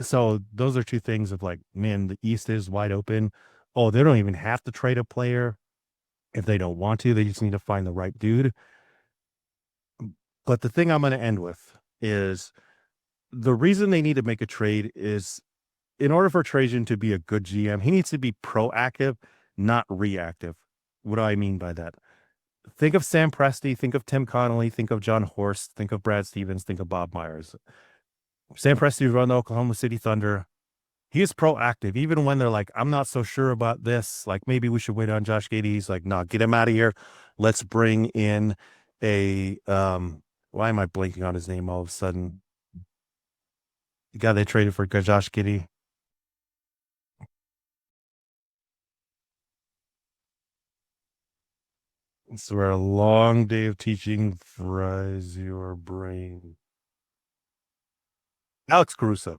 So those are two things of like, man, the East is wide open. Oh, they don't even have to trade a player if they don't want to. They just need to find the right dude. But the thing I'm going to end with is the reason they need to make a trade is in order for Trajan to be a good GM, he needs to be proactive, not reactive. What do I mean by that? Think of Sam Presti, think of Tim Connolly, think of John Horst, think of Brad Stevens, think of Bob Myers. Sam Presti run the Oklahoma City Thunder. He is proactive, even when they're like, I'm not so sure about this. Like, maybe we should wait on Josh Giddey. He's like, no, get him out of here. Let's bring in a why am I blanking on his name all of a sudden? The guy they traded for Josh Giddey. It's where a long day of teaching fries your brain. Alex Caruso.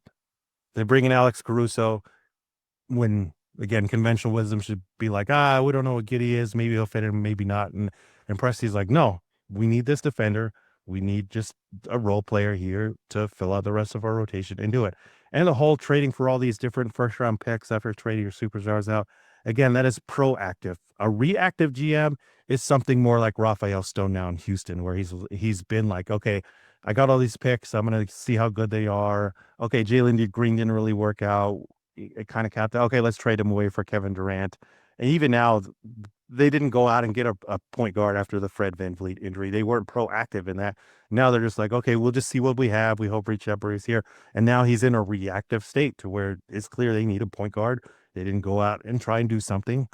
They bring in Alex Caruso when, again, conventional wisdom should be like, we don't know what Giddey is. Maybe he'll fit in, maybe not. And Presti's like, no, we need this defender. We need just a role player here to fill out the rest of our rotation and do it. And the whole trading for all these different first round picks after trading your superstars out, again, that is proactive. A reactive GM is something more like Raphael Stone now in Houston, where he's been like, okay, I got all these picks. I'm going to see how good they are. Okay, Jalen Green didn't really work out. It kind of capped out. Okay, let's trade him away for Kevin Durant. And even now, they didn't go out and get a point guard after the Fred VanVleet injury. They weren't proactive in that. Now they're just like, okay, we'll just see what we have. We hope Reed Shepard is here. And now he's in a reactive state to where it's clear they need a point guard. They didn't go out and try and do something.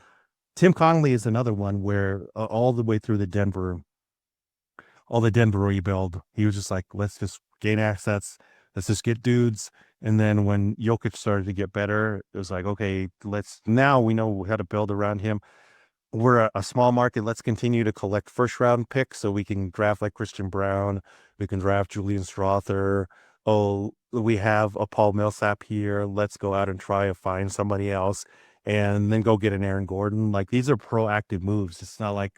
Tim Connolly is another one where all the way through the Denver rebuild, he was just like, let's just gain assets. Let's just get dudes. And then when Jokic started to get better, it was like, okay, now we know how to build around him. We're a small market. Let's continue to collect first round picks so we can draft like Christian Brown. We can draft Julian Strother. Oh, we have a Paul Millsap here. Let's go out and try to find somebody else and then go get an Aaron Gordon. Like, these are proactive moves. It's not like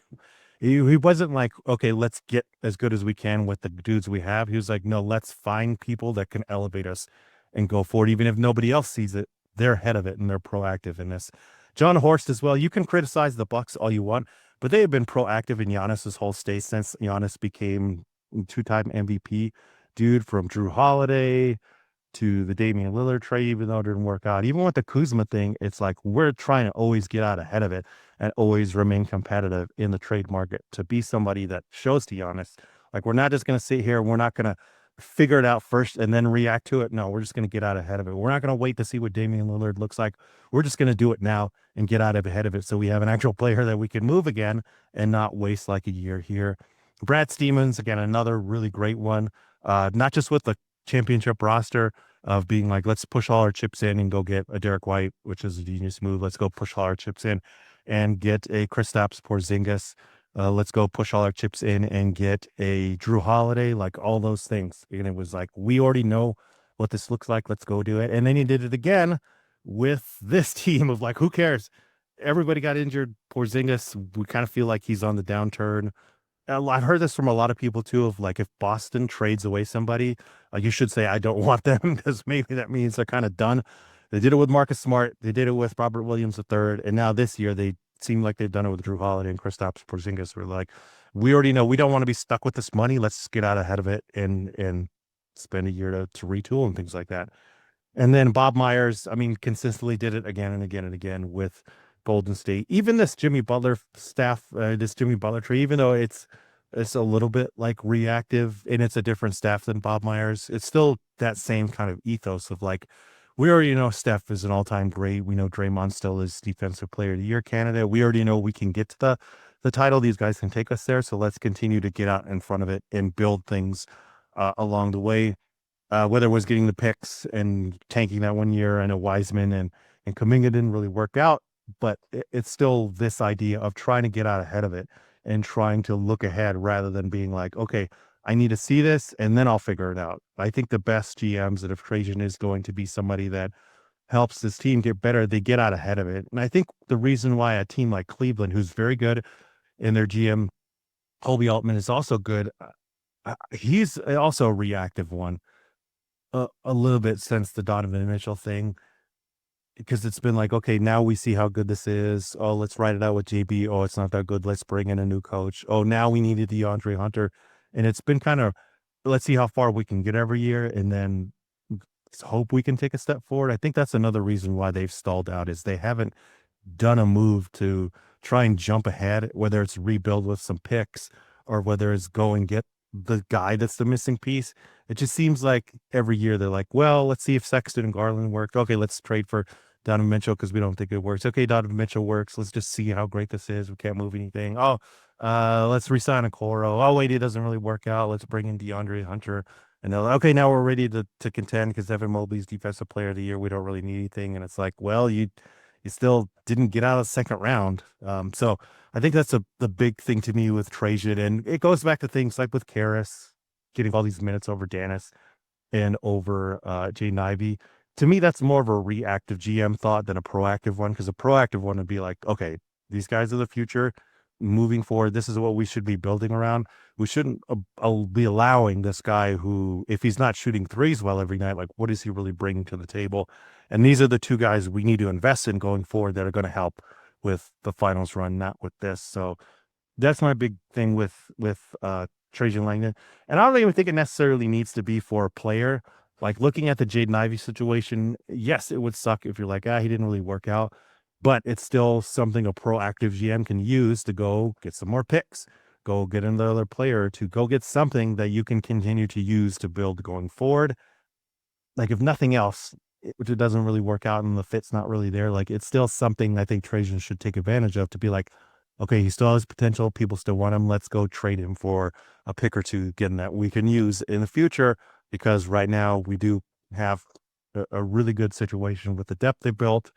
he wasn't like, okay, let's get as good as we can with the dudes we have. He was like, no, let's find people that can elevate us and go forward. Even if nobody else sees it, they're ahead of it and they're proactive in this. John Horst as well. You can criticize the Bucks all you want, but they have been proactive in Giannis's whole stay since Giannis became two-time MVP. Dude, from Drew Holiday to the Damian Lillard trade, even though it didn't work out. Even with the Kuzma thing, it's like we're trying to always get out ahead of it and always remain competitive in the trade market to be somebody that shows to Giannis. Like, we're not just going to sit here. We're not going to figure it out first and then react to it. No, we're just going to get out ahead of it. We're not going to wait to see what Damian Lillard looks like. We're just going to do it now and get out of ahead of it so we have an actual player that we can move again and not waste like a year here. Brad Stevens, again, another really great one. Not just with the championship roster of being like, let's push all our chips in and go get a Derek White, which is a genius move. Let's go push all our chips in and get a Kristaps Porzingis. Let's go push all our chips in and get a Drew Holiday, like all those things. And it was like, we already know what this looks like. Let's go do it. And then he did it again with this team of like, who cares? Everybody got injured. Porzingis, we kind of feel like he's on the downturn. I've heard this from a lot of people too, of like, if Boston trades away somebody, you should say, I don't want them, because maybe that means they're kind of done. They did it with Marcus Smart. They did it with Robert Williams III. And now this year, they seem like they've done it with Drew Holiday and Kristaps Porzingis. We're like, we already know we don't want to be stuck with this money. Let's get out ahead of it and spend a year to retool and things like that. And then Bob Myers, I mean, consistently did it again and again and again with Golden State. Even this Jimmy Butler staff, this Jimmy Butler tree, even though it's a little bit like reactive and it's a different staff than Bob Myers, it's still that same kind of ethos of like, we already know Steph is an all-time great. We know Draymond still is Defensive Player of the Year candidate. We already know we can get to the title. These guys can take us there. So let's continue to get out in front of it and build things along the way. Whether it was getting the picks and tanking that one year, I know Wiseman and Kuminga didn't really work out, but it's still this idea of trying to get out ahead of it and trying to look ahead rather than being like, okay, I need to see this and then I'll figure it out. I think the best GMs, that if Trajan is going to be somebody that helps this team get better, they get out ahead of it. And I think the reason why a team like Cleveland, who's very good in their GM, Kobe Altman, is also good, he's also a reactive one. A little bit since the Donovan Mitchell thing, because it's been like, okay, now we see how good this is. Oh, let's write it out with JB. Oh, it's not that good. Let's bring in a new coach. Oh, now we needed DeAndre Hunter. And it's been kind of, let's see how far we can get every year. And then hope we can take a step forward. I think that's another reason why they've stalled out is they haven't done a move to try and jump ahead, whether it's rebuild with some picks or whether it's go and get the guy that's the missing piece. It just seems like every year they're like, well, let's see if Sexton and Garland worked. Okay, let's trade for Donovan Mitchell because we don't think it works. Okay, Donovan Mitchell works. Let's just see how great this is. We can't move anything. Oh, let's resign a Coro. Oh, wait, it doesn't really work out. Let's bring in DeAndre Hunter. And they're like, okay, now we're ready to contend because Evan Mobley's Defensive Player of the Year. We don't really need anything. And it's like, well, you still didn't get out of the second round. So I think that's the big thing to me with Trajan. And it goes back to things like with Karras getting all these minutes over Danis and over Jaden Ivey. To me, that's more of a reactive GM thought than a proactive one, because a proactive one would be like, okay, these guys are the future. Moving forward, this is what we should be building around. We shouldn't be allowing this guy who, if he's not shooting threes well every night, like what is he really bringing to the table? And these are the two guys we need to invest in going forward that are going to help with the finals run, not with this. So that's my big thing with Trajan Langdon. And I don't even think it necessarily needs to be for a player. Like looking at the Jaden Ivey situation, yes, it would suck if you're like, he didn't really work out, but it's still something a proactive GM can use to go get some more picks, go get another player, to go get something that you can continue to use to build going forward. Like if nothing else, which it doesn't really work out and the fit's not really there, like it's still something I think Trajan should take advantage of to be like, okay, he still has potential. People still want him. Let's go trade him for a pick or two, again, that we can use in the future, because right now we do have a really good situation with the depth they built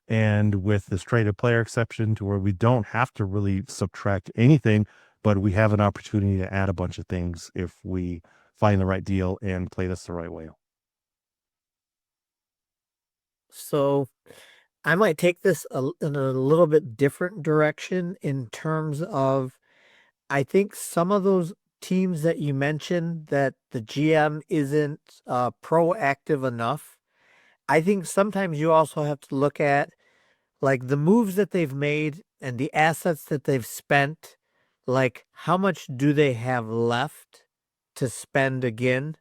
and with this traded player exception to where we don't have to really subtract anything, but we have an opportunity to add a bunch of things if we find the right deal and play this the right way. So I might take this in a little bit different direction in terms of I think some of those teams that you mentioned that the GM isn't proactive enough. I think sometimes you also have to look at like the moves that they've made and the assets that they've spent. Like how much do they have left to spend again?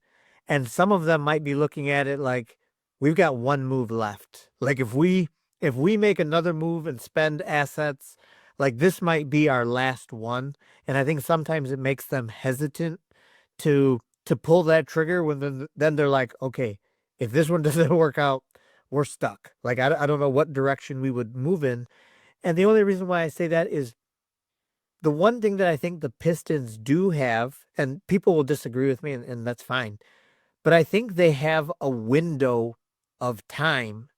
And some of them might be looking at it like we've got one move left. Like if we make another move and spend assets, like this might be our last one. And I think sometimes it makes them hesitant to pull that trigger when then they're like, okay, if this one doesn't work out, we're stuck. Like I don't know what direction we would move in. And the only reason why I say that is the one thing that I think the Pistons do have, and people will disagree with me, and that's fine, but I think they have a window of time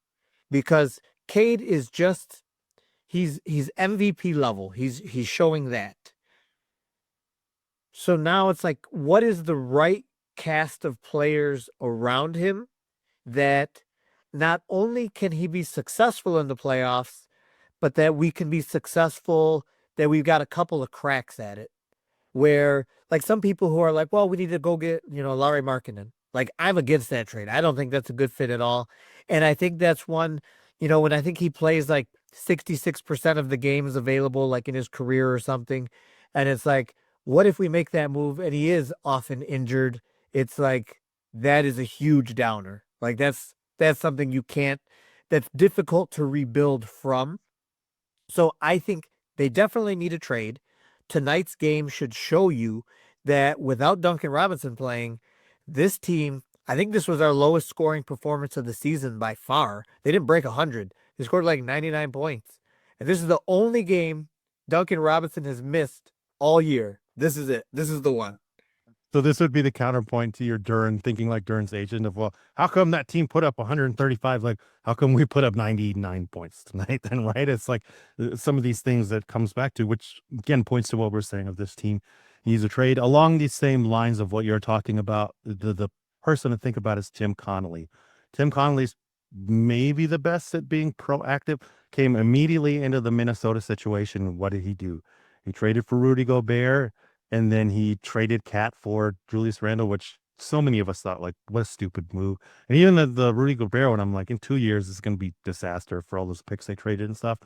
because Cade is just he's MVP level. He's showing that. So now it's like, what is the right cast of players around him that not only can he be successful in the playoffs, but that we can be successful, that we've got a couple of cracks at it. Where like some people who are like, well, we need to go get, Larry Markkinen. Like I'm against that trade. I don't think that's a good fit at all. And I think that's one, when I think he plays like 66% of the games available, like in his career or something. And it's like, what if we make that move and he is often injured? It's like, that is a huge downer. Like that's something that's difficult to rebuild from. So I think they definitely need a trade. Tonight's game should show you that without Duncan Robinson playing, this team, I think this was our lowest scoring performance of the season by far. They didn't break 100. They scored like 99 points. And this is the only game Duncan Robinson has missed all year. This is it. This is the one. So this would be the counterpoint to your Duren thinking like Duren's agent of, well, how come that team put up 135? Like, how come we put up 99 points tonight then, right? It's like some of these things that comes back to, which again points to what we're saying of this team needs a trade along these same lines of what you're talking about. The person to think about is Tim Connolly. Tim Connolly's maybe the best at being proactive, came immediately into the Minnesota situation. What did he do? He traded for Rudy Gobert. And then he traded Cat for Julius Randle, which so many of us thought, like, what a stupid move. And even the Rudy Gobert one, I'm like, in 2 years, it's going to be disaster for all those picks they traded and stuff.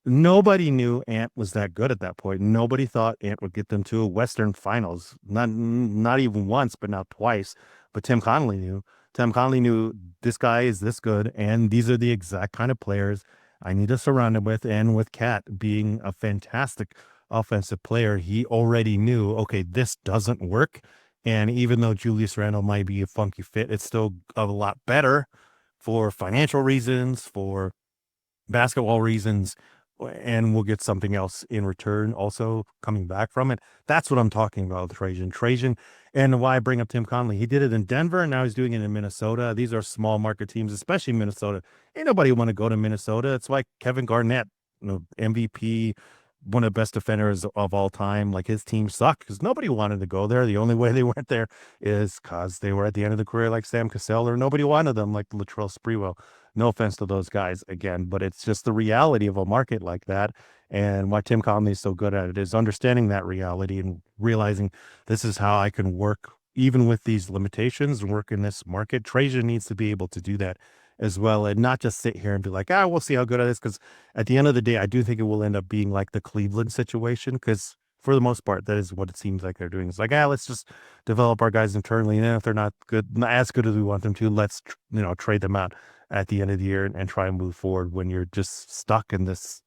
Nobody knew Ant was that good at that point. Nobody thought Ant would get them to a Western Finals. Not even once, but now twice. But Tim Connolly knew. Tim Conley knew this guy is this good, and these are the exact kind of players I need to surround him with. And with Cat being a fantastic offensive player, he already knew, okay, this doesn't work. And even though Julius Randle might be a funky fit, it's still a lot better for financial reasons, for basketball reasons, and we'll get something else in return also coming back from it. That's what I'm talking about with Trajan. Trajan, and why I bring up Tim Conley. He did it in Denver, and now he's doing it in Minnesota. These are small market teams, especially Minnesota. Ain't nobody want to go to Minnesota. It's like Kevin Garnett, MVP, one of the best defenders of all time. Like his team sucked because nobody wanted to go there. The only way they went there is because they were at the end of the career like Sam Cassell, or nobody wanted them like Latrell Sprewell. No offense to those guys again, but it's just the reality of a market like that. And why Tim Conley is so good at it is understanding that reality and realizing this is how I can work even with these limitations and work in this market. Trajan needs to be able to do that as well and not just sit here and be like, we'll see how good it is. Because at the end of the day, I do think it will end up being like the Cleveland situation because for the most part, that is what it seems like they're doing. It's like, let's just develop our guys internally. And then if they're not good, not as good as we want them to, let's, trade them out at the end of the year and try and move forward when you're just stuck in this,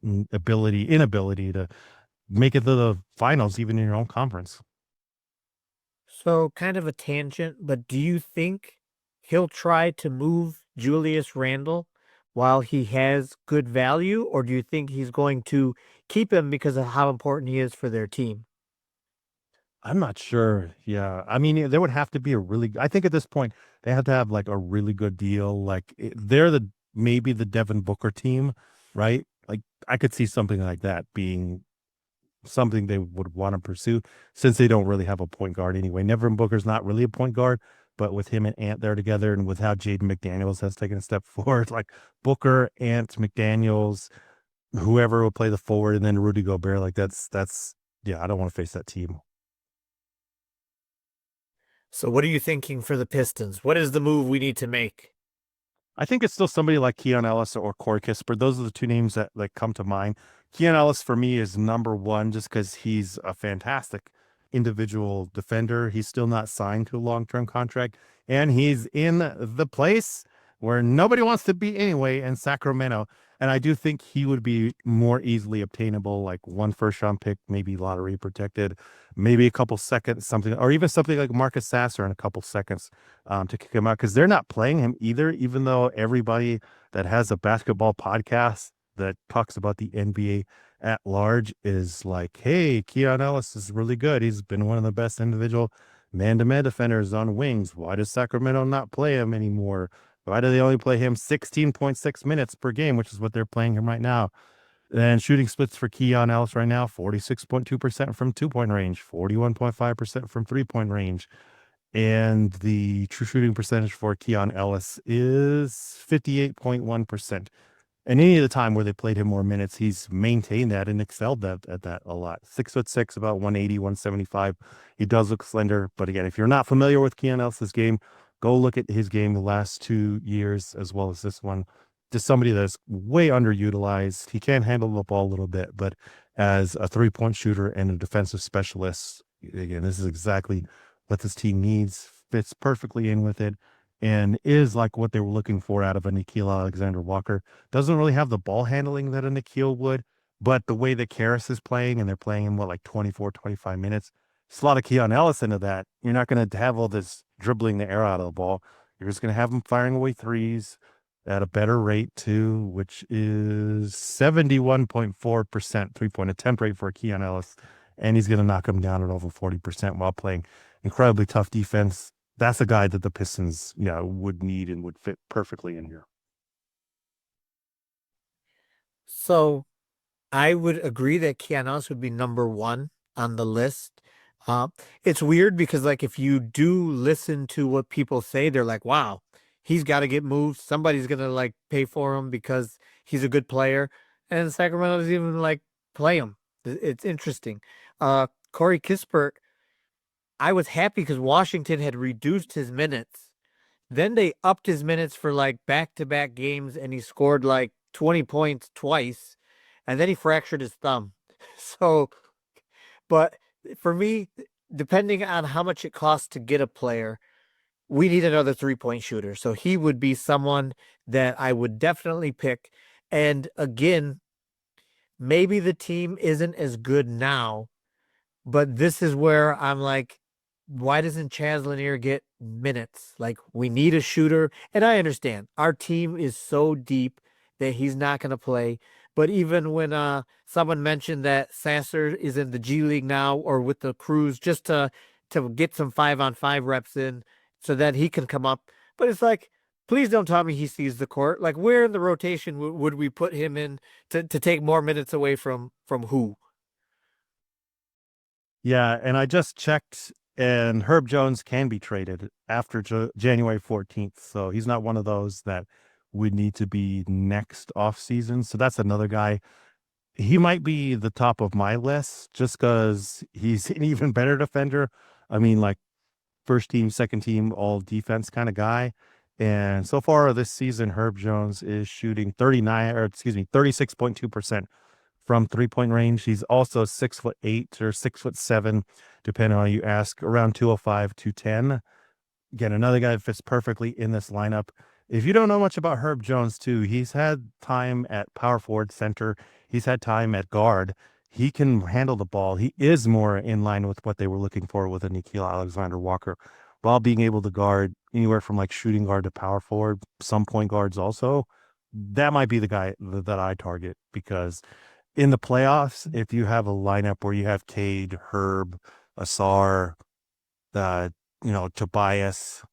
inability to make it to the finals, even in your own conference. So, kind of a tangent, but do you think he'll try to move Julius Randle while he has good value, or do you think he's going to keep him because of how important he is for their team? I'm not sure. Yeah. I mean, there would have to be I think at this point, they have to have like a really good deal. Like they're maybe the Devin Booker team, right? Like I could see something like that being something they would want to pursue since they don't really have a point guard anyway. Devin Booker's not really a point guard, but with him and Ant there together and with how Jaden McDaniels has taken a step forward, like Booker, Ant, McDaniels, whoever will play the forward, and then Rudy Gobert, like yeah, I don't want to face that team. So, what are you thinking for the Pistons? What is the move we need to make? I think it's still somebody like Keon Ellis or Corey Kispert. Those are the two names that like come to mind. Keon Ellis for me is number one just because he's a fantastic individual defender. He's still not signed to a long-term contract, and he's in the place where nobody wants to be anyway in Sacramento. And I do think he would be more easily obtainable, like one first round pick, maybe lottery protected, maybe a couple seconds, something, or even something like Marcus Sasser in a couple seconds to kick him out because they're not playing him either, even though everybody that has a basketball podcast that talks about the NBA at large is like, hey, Keon Ellis is really good. He's been one of the best individual man-to-man defenders on wings. Why does Sacramento not play him anymore? Why do they only play him 16.6 minutes per game, which is what they're playing him right now? And shooting splits for Keon Ellis right now, 46.2% from two-point range, 41.5% from three-point range. And the true shooting percentage for Keon Ellis is 58.1%. And any of the time where they played him more minutes, he's maintained that and excelled at that a lot. 6'6", about 180, 175. He does look slender. But again, if you're not familiar with Keon Ellis' game, go look at his game the last 2 years as well as this one. Just somebody that's way underutilized. He can handle the ball a little bit, but as a three-point shooter and a defensive specialist, again, this is exactly what this team needs, fits perfectly in with it, and is like what they were looking for out of a Nickeil Alexander-Walker. Doesn't really have the ball handling that a Nickeil would, but the way that Karras is playing, and they're playing in like 24, 25 minutes, it's a lot of Keon Ellis into that. You're not going to have all this dribbling the air out of the ball. You're just going to have him firing away threes at a better rate too, which is 71.4% three-point attempt rate for Keon Ellis. And he's going to knock him down at over 40% while playing incredibly tough defense. That's a guy that the Pistons, would need and would fit perfectly in here. So, I would agree that Kianos would be number one on the list. Uh, it's weird because, like, if you do listen to what people say, they're like, wow, he's got to get moved. Somebody's going to, like, pay for him because he's a good player. And Sacramento doesn't even, like, play him. It's interesting. Corey Kispert, I was happy because Washington had reduced his minutes. Then they upped his minutes for, like, back-to-back games, and he scored, like, 20 points twice, and then he fractured his thumb. So, but for me, depending on how much it costs to get a player, we need another 3-point shooter. So he would be someone that I would definitely pick. And again, maybe the team isn't as good now, but this is where I'm like, why doesn't Chaz Lanier get minutes? Like, we need a shooter. And I understand our team is so deep that he's not going to play. But even when someone mentioned that Sasser is in the G League now or with the Crews just to get some 5-on-5 reps in so that he can come up. But it's like, please don't tell me he sees the court. Like, where in the rotation would we put him in to take more minutes away from who? Yeah, and I just checked, and Herb Jones can be traded after January 14th. So he's not one of those that would need to be next off season. So that's another guy. He might be the top of my list just because he's an even better defender. I mean, like first team, second team, all defense kind of guy. And so far this season, Herb Jones is shooting 36.2% from 3-point range. He's also 6'8" or 6'7", depending on how you ask, around 205, 210. Again, another guy that fits perfectly in this lineup. If you don't know much about Herb Jones, too, he's had time at power forward, center. He's had time at guard. He can handle the ball. He is more in line with what they were looking for with a Nickeil Alexander-Walker, while being able to guard anywhere from like shooting guard to power forward, some point guards also. That might be the guy that I target because in the playoffs, if you have a lineup where you have Cade, Herb, Asar, uh, Tobias,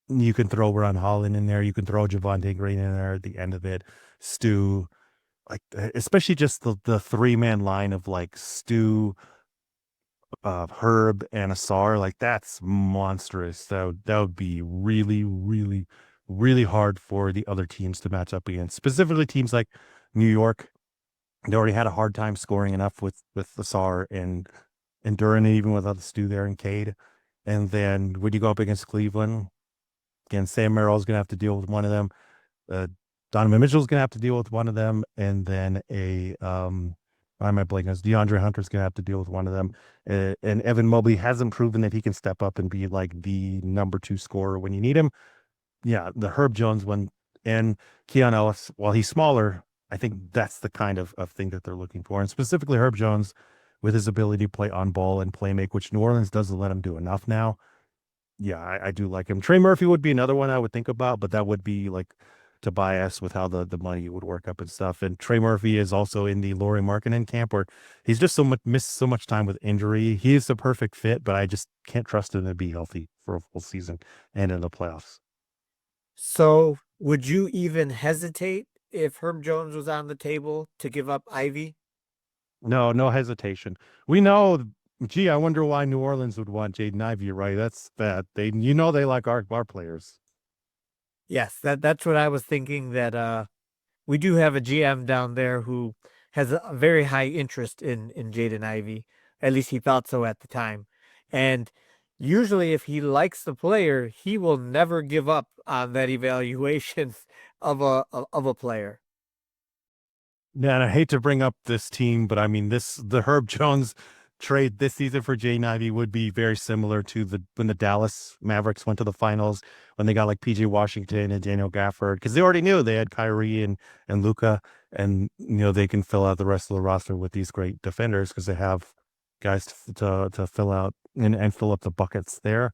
you can throw Ron Holland in there. You can throw Javonte Green in there at the end of it. Stu, like especially just the 3-man line of like Stu, Herb, and Asar. Like that's monstrous. So that would be really, really, really hard for the other teams to match up against. Specifically, teams like New York. They already had a hard time scoring enough with Asar and Duren, even without the Stu there and Cade. And then when you go up against Cleveland, again, Sam Merrill's going to have to deal with one of them. Uh, Donovan Mitchell's going to have to deal with one of them. And then why am I blanking? DeAndre Hunter's going to have to deal with one of them. And Evan Mobley hasn't proven that he can step up and be like the number 2 scorer when you need him. Yeah, the Herb Jones one and Keon Ellis, while he's smaller, I think that's the kind of thing that they're looking for. And specifically Herb Jones with his ability to play on ball and play make, which New Orleans doesn't let him do enough now. Yeah, I do like him. Trey Murphy would be another one I would think about, but that would be like Tobias with how the money would work up and stuff. And Trey Murphy is also in the Lauri Markkanen camp where he's just missed so much time with injury. He is the perfect fit, but I just can't trust him to be healthy for a full season and in the playoffs. So would you even hesitate if Herb Jones was on the table to give up Ivy? No, no hesitation. We know. Gee, I wonder why New Orleans would want Jaden Ivey, right? That's bad. They like our players. Yes, that's what I was thinking, that we do have a GM down there who has a very high interest in Jaden Ivey. At least he thought so at the time. And usually if he likes the player, he will never give up on that evaluation of a player. Yeah, and I hate to bring up this team, but I mean the Herb Jones trade this season for Jaden Ivey would be very similar to when the Dallas Mavericks went to the finals when they got like PJ Washington and Daniel Gafford, because they already knew they had Kyrie and Luca, and they can fill out the rest of the roster with these great defenders because they have guys to fill out and fill up the buckets there.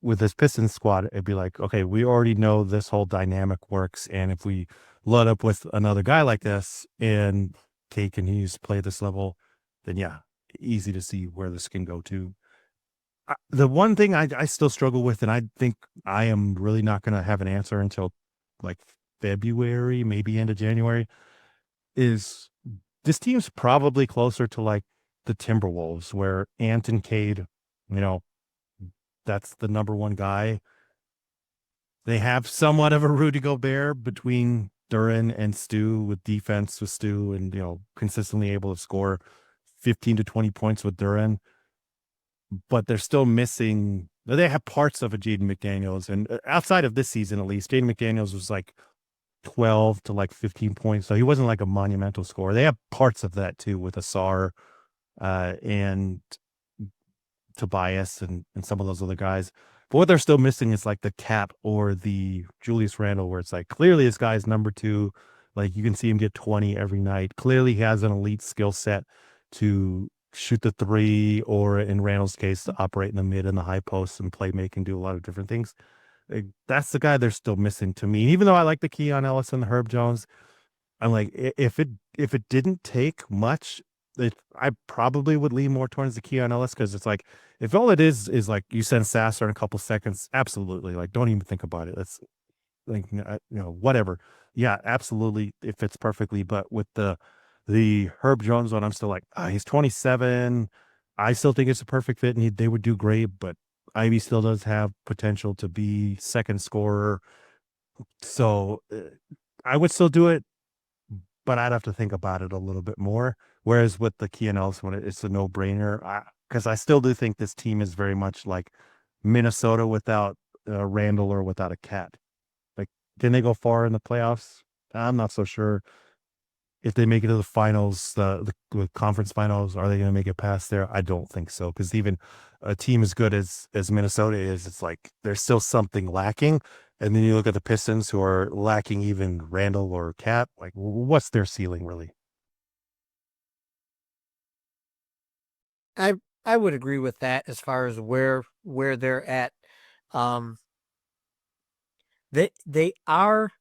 With this Pistons squad, it'd be like, okay, we already know this whole dynamic works, and if we load up with another guy like this and Kate continues to play this level, then yeah, easy to see where this can go to. The one thing I still struggle with, and I think I am really not going to have an answer until like February, maybe end of January, is this team's probably closer to like the Timberwolves, where Ant and Cade, you know, that's the number 1 guy. They have somewhat of a Rudy Gobert between Duren and Stu with defense with Stu and, consistently able to score 15 to 20 points with Duren. But they're still missing. They have parts of a Jaden McDaniels. And outside of this season, at least, Jaden McDaniels was like 12 to like 15 points. So he wasn't like a monumental scorer. They have parts of that too with Asar and Tobias and some of those other guys. But what they're still missing is like the Cap or the Julius Randle, where it's like clearly this guy's number two. Like you can see him get 20 every night. Clearly he has an elite skill set to shoot the three, or in Randall's case, to operate in the mid and the high posts and play make and do a lot of different things. Like, that's the guy they're still missing to me. Even though I like the Keon Ellis and the Herb Jones, I'm like, if it didn't take much, I probably would lean more towards the Keon Ellis, because it's like if all it is like you send Sasser in a couple seconds, absolutely, like don't even think about it. That's like whatever. Yeah, absolutely, it fits perfectly. But with the Herb Jones one, I'm still like, he's 27. I still think it's a perfect fit, and they would do great. But Ivy still does have potential to be second scorer, so I would still do it, but I'd have to think about it a little bit more. Whereas with the Keon Ellis one, it's a no brainer. Because I still do think this team is very much like Minnesota without Randall or without a cat. Like, can they go far in the playoffs? I'm not so sure. If they make it to the finals, the conference finals, are they going to make it past there? I don't think so. Because even a team as good as Minnesota is, it's like there's still something lacking. And then you look at the Pistons, who are lacking even Randall or Cat. Like, what's their ceiling really? I I would agree with that as far as where they're at. Um, they are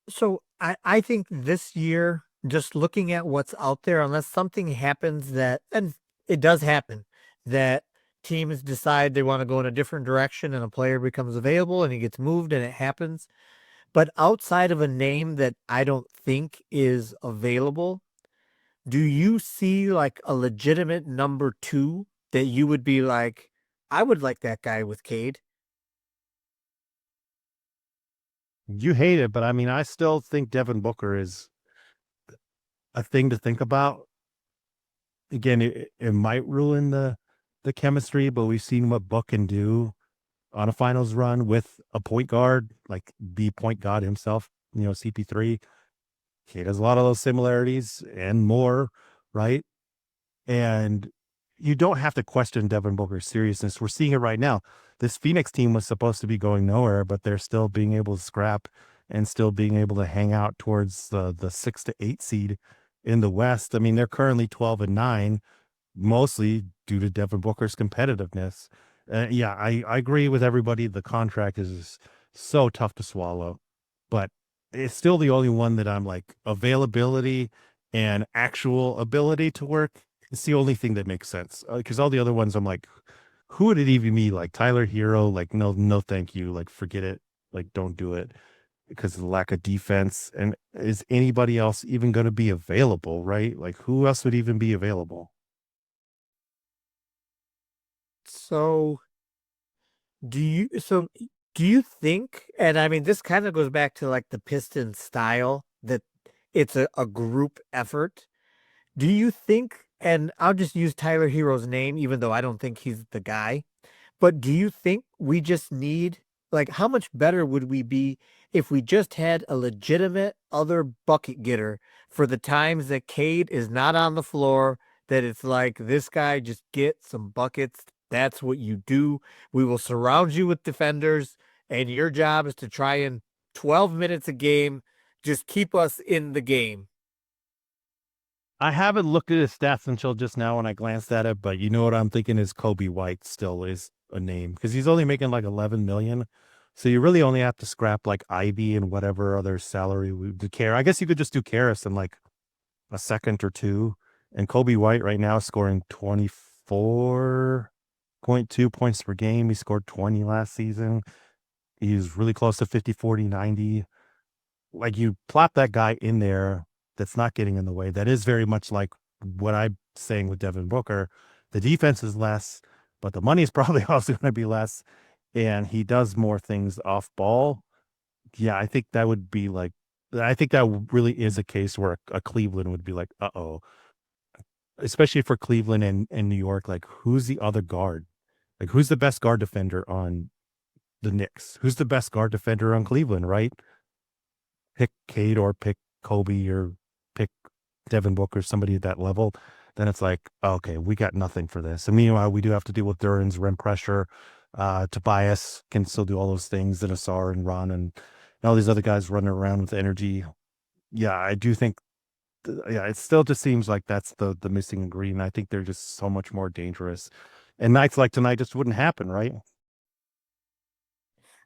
so I think this year, just looking at what's out there, unless something happens that, and it does happen, that teams decide they want to go in a different direction and a player becomes available and he gets moved and it happens. But outside of a name that I don't think is available, do you see like a legitimate number two that you would be like, I would like that guy with Cade? You hate it, but I mean, I still think Devin Booker is a thing to think about. Again, it might ruin the chemistry, but we've seen what Book can do on a finals run with a point guard, like the point guard himself, CP3. He has a lot of those similarities and more, right? And you don't have to question Devin Booker's seriousness. We're seeing it right now. This Phoenix team was supposed to be going nowhere, but they're still being able to scrap and still being able to hang out towards the 6 to 8 seed in the West. I mean, they're currently 12-9, mostly due to Devin Booker's competitiveness. Yeah, I agree with everybody. The contract is so tough to swallow, but it's still the only one that I'm like, availability and actual ability to work. It's the only thing that makes sense, because all the other ones I'm like, who would it even be? Like Tyler Hero? Like, no, no, thank you. Like, forget it. Like, don't do it because of the lack of defense. And is anybody else even going to be available? Right? Like, who else would even be available? So so do you think, and I mean this kind of goes back to like the Pistons style, that it's a group effort. Do you think, and I'll just use Tyler Hero's name, even though I don't think he's the guy, but do you think we just need, like, how much better would we be if we just had a legitimate other bucket getter for the times that Cade is not on the floor? That it's like, this guy just get some buckets. That's what you do. We will surround you with defenders, and your job is to try and 12 minutes a game, just keep us in the game. I haven't looked at his stats until just now when I glanced at it, but you know what I'm thinking is Kobe White still is a name, because he's only making like 11 million. So you really only have to scrap like Ivy and whatever other salary we do care. I guess you could just do Karras in like a second or two. And Kobe White right now is scoring 24.2 points per game. He scored 20 last season. He's really close to 50, 40, 90. Like, you plop that guy in there that's not getting in the way. That is very much like what I'm saying with Devin Booker. The defense is less, but the money is probably also going to be less. And he does more things off ball. Yeah, I think that would be like, I think that really is a case where a Cleveland would be like, uh-oh, especially for Cleveland and New York. Like, who's the other guard? Like, who's the best guard defender on the Knicks? Who's the best guard defender on Cleveland, right? Pick Cade or pick Kobe or pick Devin Booker, somebody at that level. Then it's like, okay, we got nothing for this. And meanwhile, we do have to deal with Duren's rim pressure. Tobias can still do all those things that Asar and Ron and all these other guys running around with energy. Yeah, I do think yeah, it still just seems like that's the missing ingredient. I think they're just so much more dangerous. And nights like tonight just wouldn't happen, right?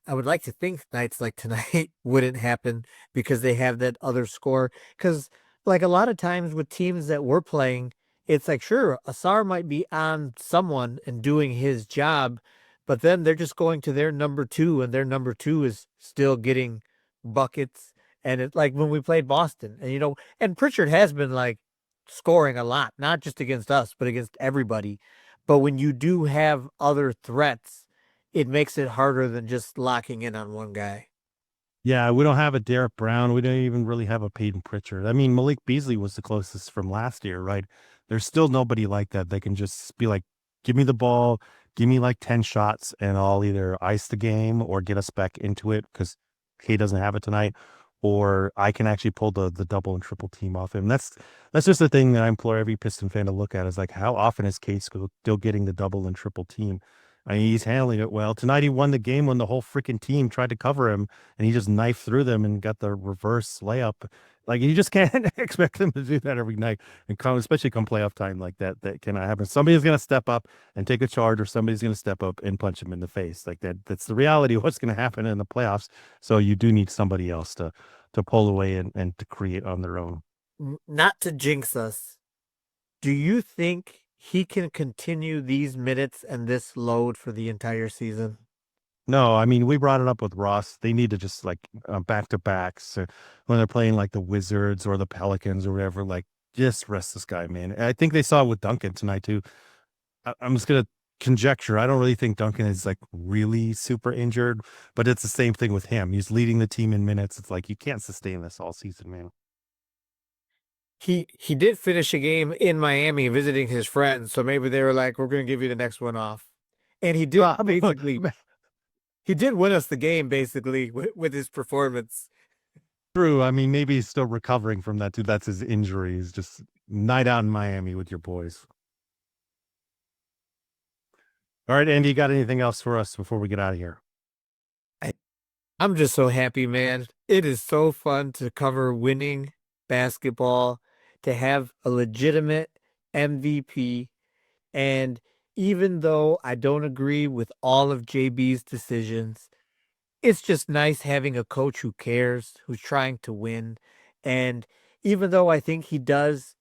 I would like to think nights like tonight wouldn't happen because they have that other score. Because, like, a lot of times with teams that we're playing, it's like, sure, Asar might be on someone and doing his job, but then they're just going to their number two, and their number two is still getting buckets. And it's like when we played Boston, and and Pritchard has been like scoring a lot, not just against us, but against everybody. But when you do have other threats, it makes it harder than just locking in on one guy. Yeah, we don't have a Derek Brown. We don't even really have a Peyton Pritchard. I mean, Malik Beasley was the closest from last year, right? There's still nobody like that. They can just be like, give me the ball, give me like 10 shots, and I'll either ice the game or get us back into it because K doesn't have it tonight, or I can actually pull the double and triple team off him. That's just the thing that I implore every Piston fan to look at is like, how often is K still getting the double and triple team? I mean, he's handling it well. Tonight he won the game when the whole freaking team tried to cover him and he just knifed through them and got the reverse layup. Like you just can't expect them to do that every night, and especially come playoff time like that. That cannot happen. Somebody's going to step up and take a charge, or somebody's going to step up and punch him in the face. Like that. That's the reality of what's going to happen in the playoffs. So you do need somebody else to pull away and to create on their own. Not to jinx us, do you think he can continue these minutes and this load for the entire season? No, I mean we brought it up with Ross. They need to just like back to backs when they're playing like the Wizards or the Pelicans or whatever. Like just rest this guy, man. I think they saw it with Duncan tonight too. I'm just gonna conjecture. I don't really think Duncan is like really super injured, but it's the same thing with him. He's leading the team in minutes. It's like you can't sustain this all season, man. He did finish a game in Miami visiting his friends, so maybe they were like, "We're going to give you the next one off," and he did Well, basically. He did win us the game basically with his performance. true. I mean, maybe he's still recovering from that too. That's his injury. He's just night out in Miami with your boys. All right, Andy, you got anything else for us before we get out of here? I, I'm just so happy, man. It is so fun to cover winning basketball, to have a legitimate MVP. And even though I don't agree with all of JB's decisions, it's just nice having a coach who cares, who's trying to win. And even though I think he does,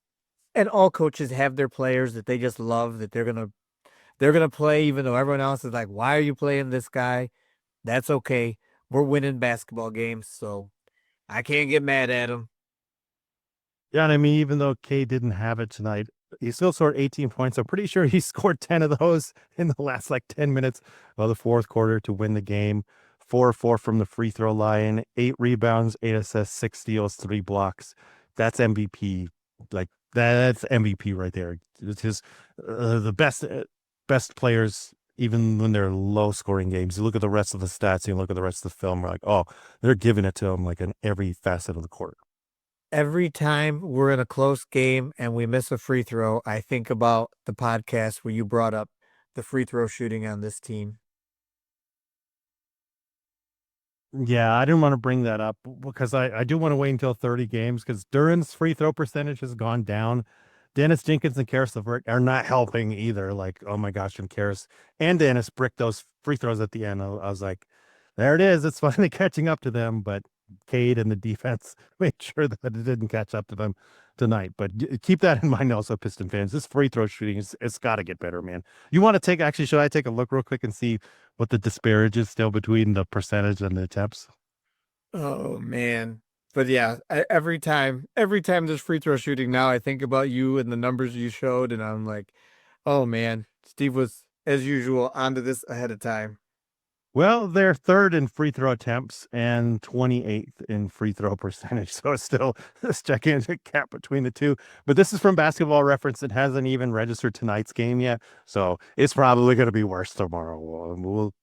and all coaches have their players that they just love, that they're gonna play, even though everyone else is like, "Why are you playing this guy?" That's okay. We're winning basketball games, so I can't get mad at him. Yeah, and I mean, even though K didn't have it tonight, he still scored 18 points. I'm pretty sure he scored 10 of those in the last like 10 minutes of the fourth quarter to win the game. 4-4 from the free throw line, 8 rebounds, 8 assists, 6 steals, 3 blocks. That's MVP. Like that's MVP right there. It's his the best players, even when they're low scoring games. You look at the rest of the stats, you look at the rest of the film, we're like, oh, they're giving it to him like in every facet of the court. Every time we're in a close game and we miss a free throw, I think about the podcast where you brought up the free throw shooting on this team. Yeah, I didn't want to bring that up because I do want to wait until 30 games because Duren's free throw percentage has gone down. Dennis Jenkins and Karis LeVert are not helping either. Like, oh my gosh, and Karis and Dennis bricked those free throws at the end. I was like, there it is. It's finally catching up to them. But Cade and the defense made sure that it didn't catch up to them tonight. But keep that in mind also, Piston fans. This free throw shooting it's got to get better, man. You want to take actually, should I take a look real quick and see what the disparage is still between the percentage and the attempts? Oh man. But yeah, every time there's free throw shooting now, I think about you and the numbers you showed, and I'm like, oh man, Steve was as usual onto this ahead of time. Well, they're third in free throw attempts and 28th in free throw percentage. So it's still this gigantic gap between the two. But this is from Basketball Reference. It hasn't even registered tonight's game yet. So it's probably going to be worse tomorrow.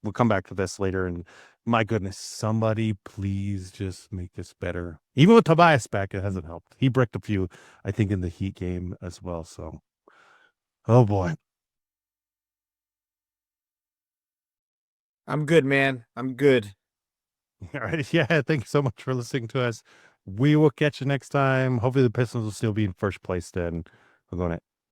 We'll come back to this later. And my goodness, somebody please just make this better. Even with Tobias back, it hasn't helped. He bricked a few, I think, in the Heat game as well. So, oh boy. I'm good, man. I'm good. All right. Yeah. Thank you so much for listening to us. We will catch you next time. Hopefully, the Pistons will still be in first place then. We're going to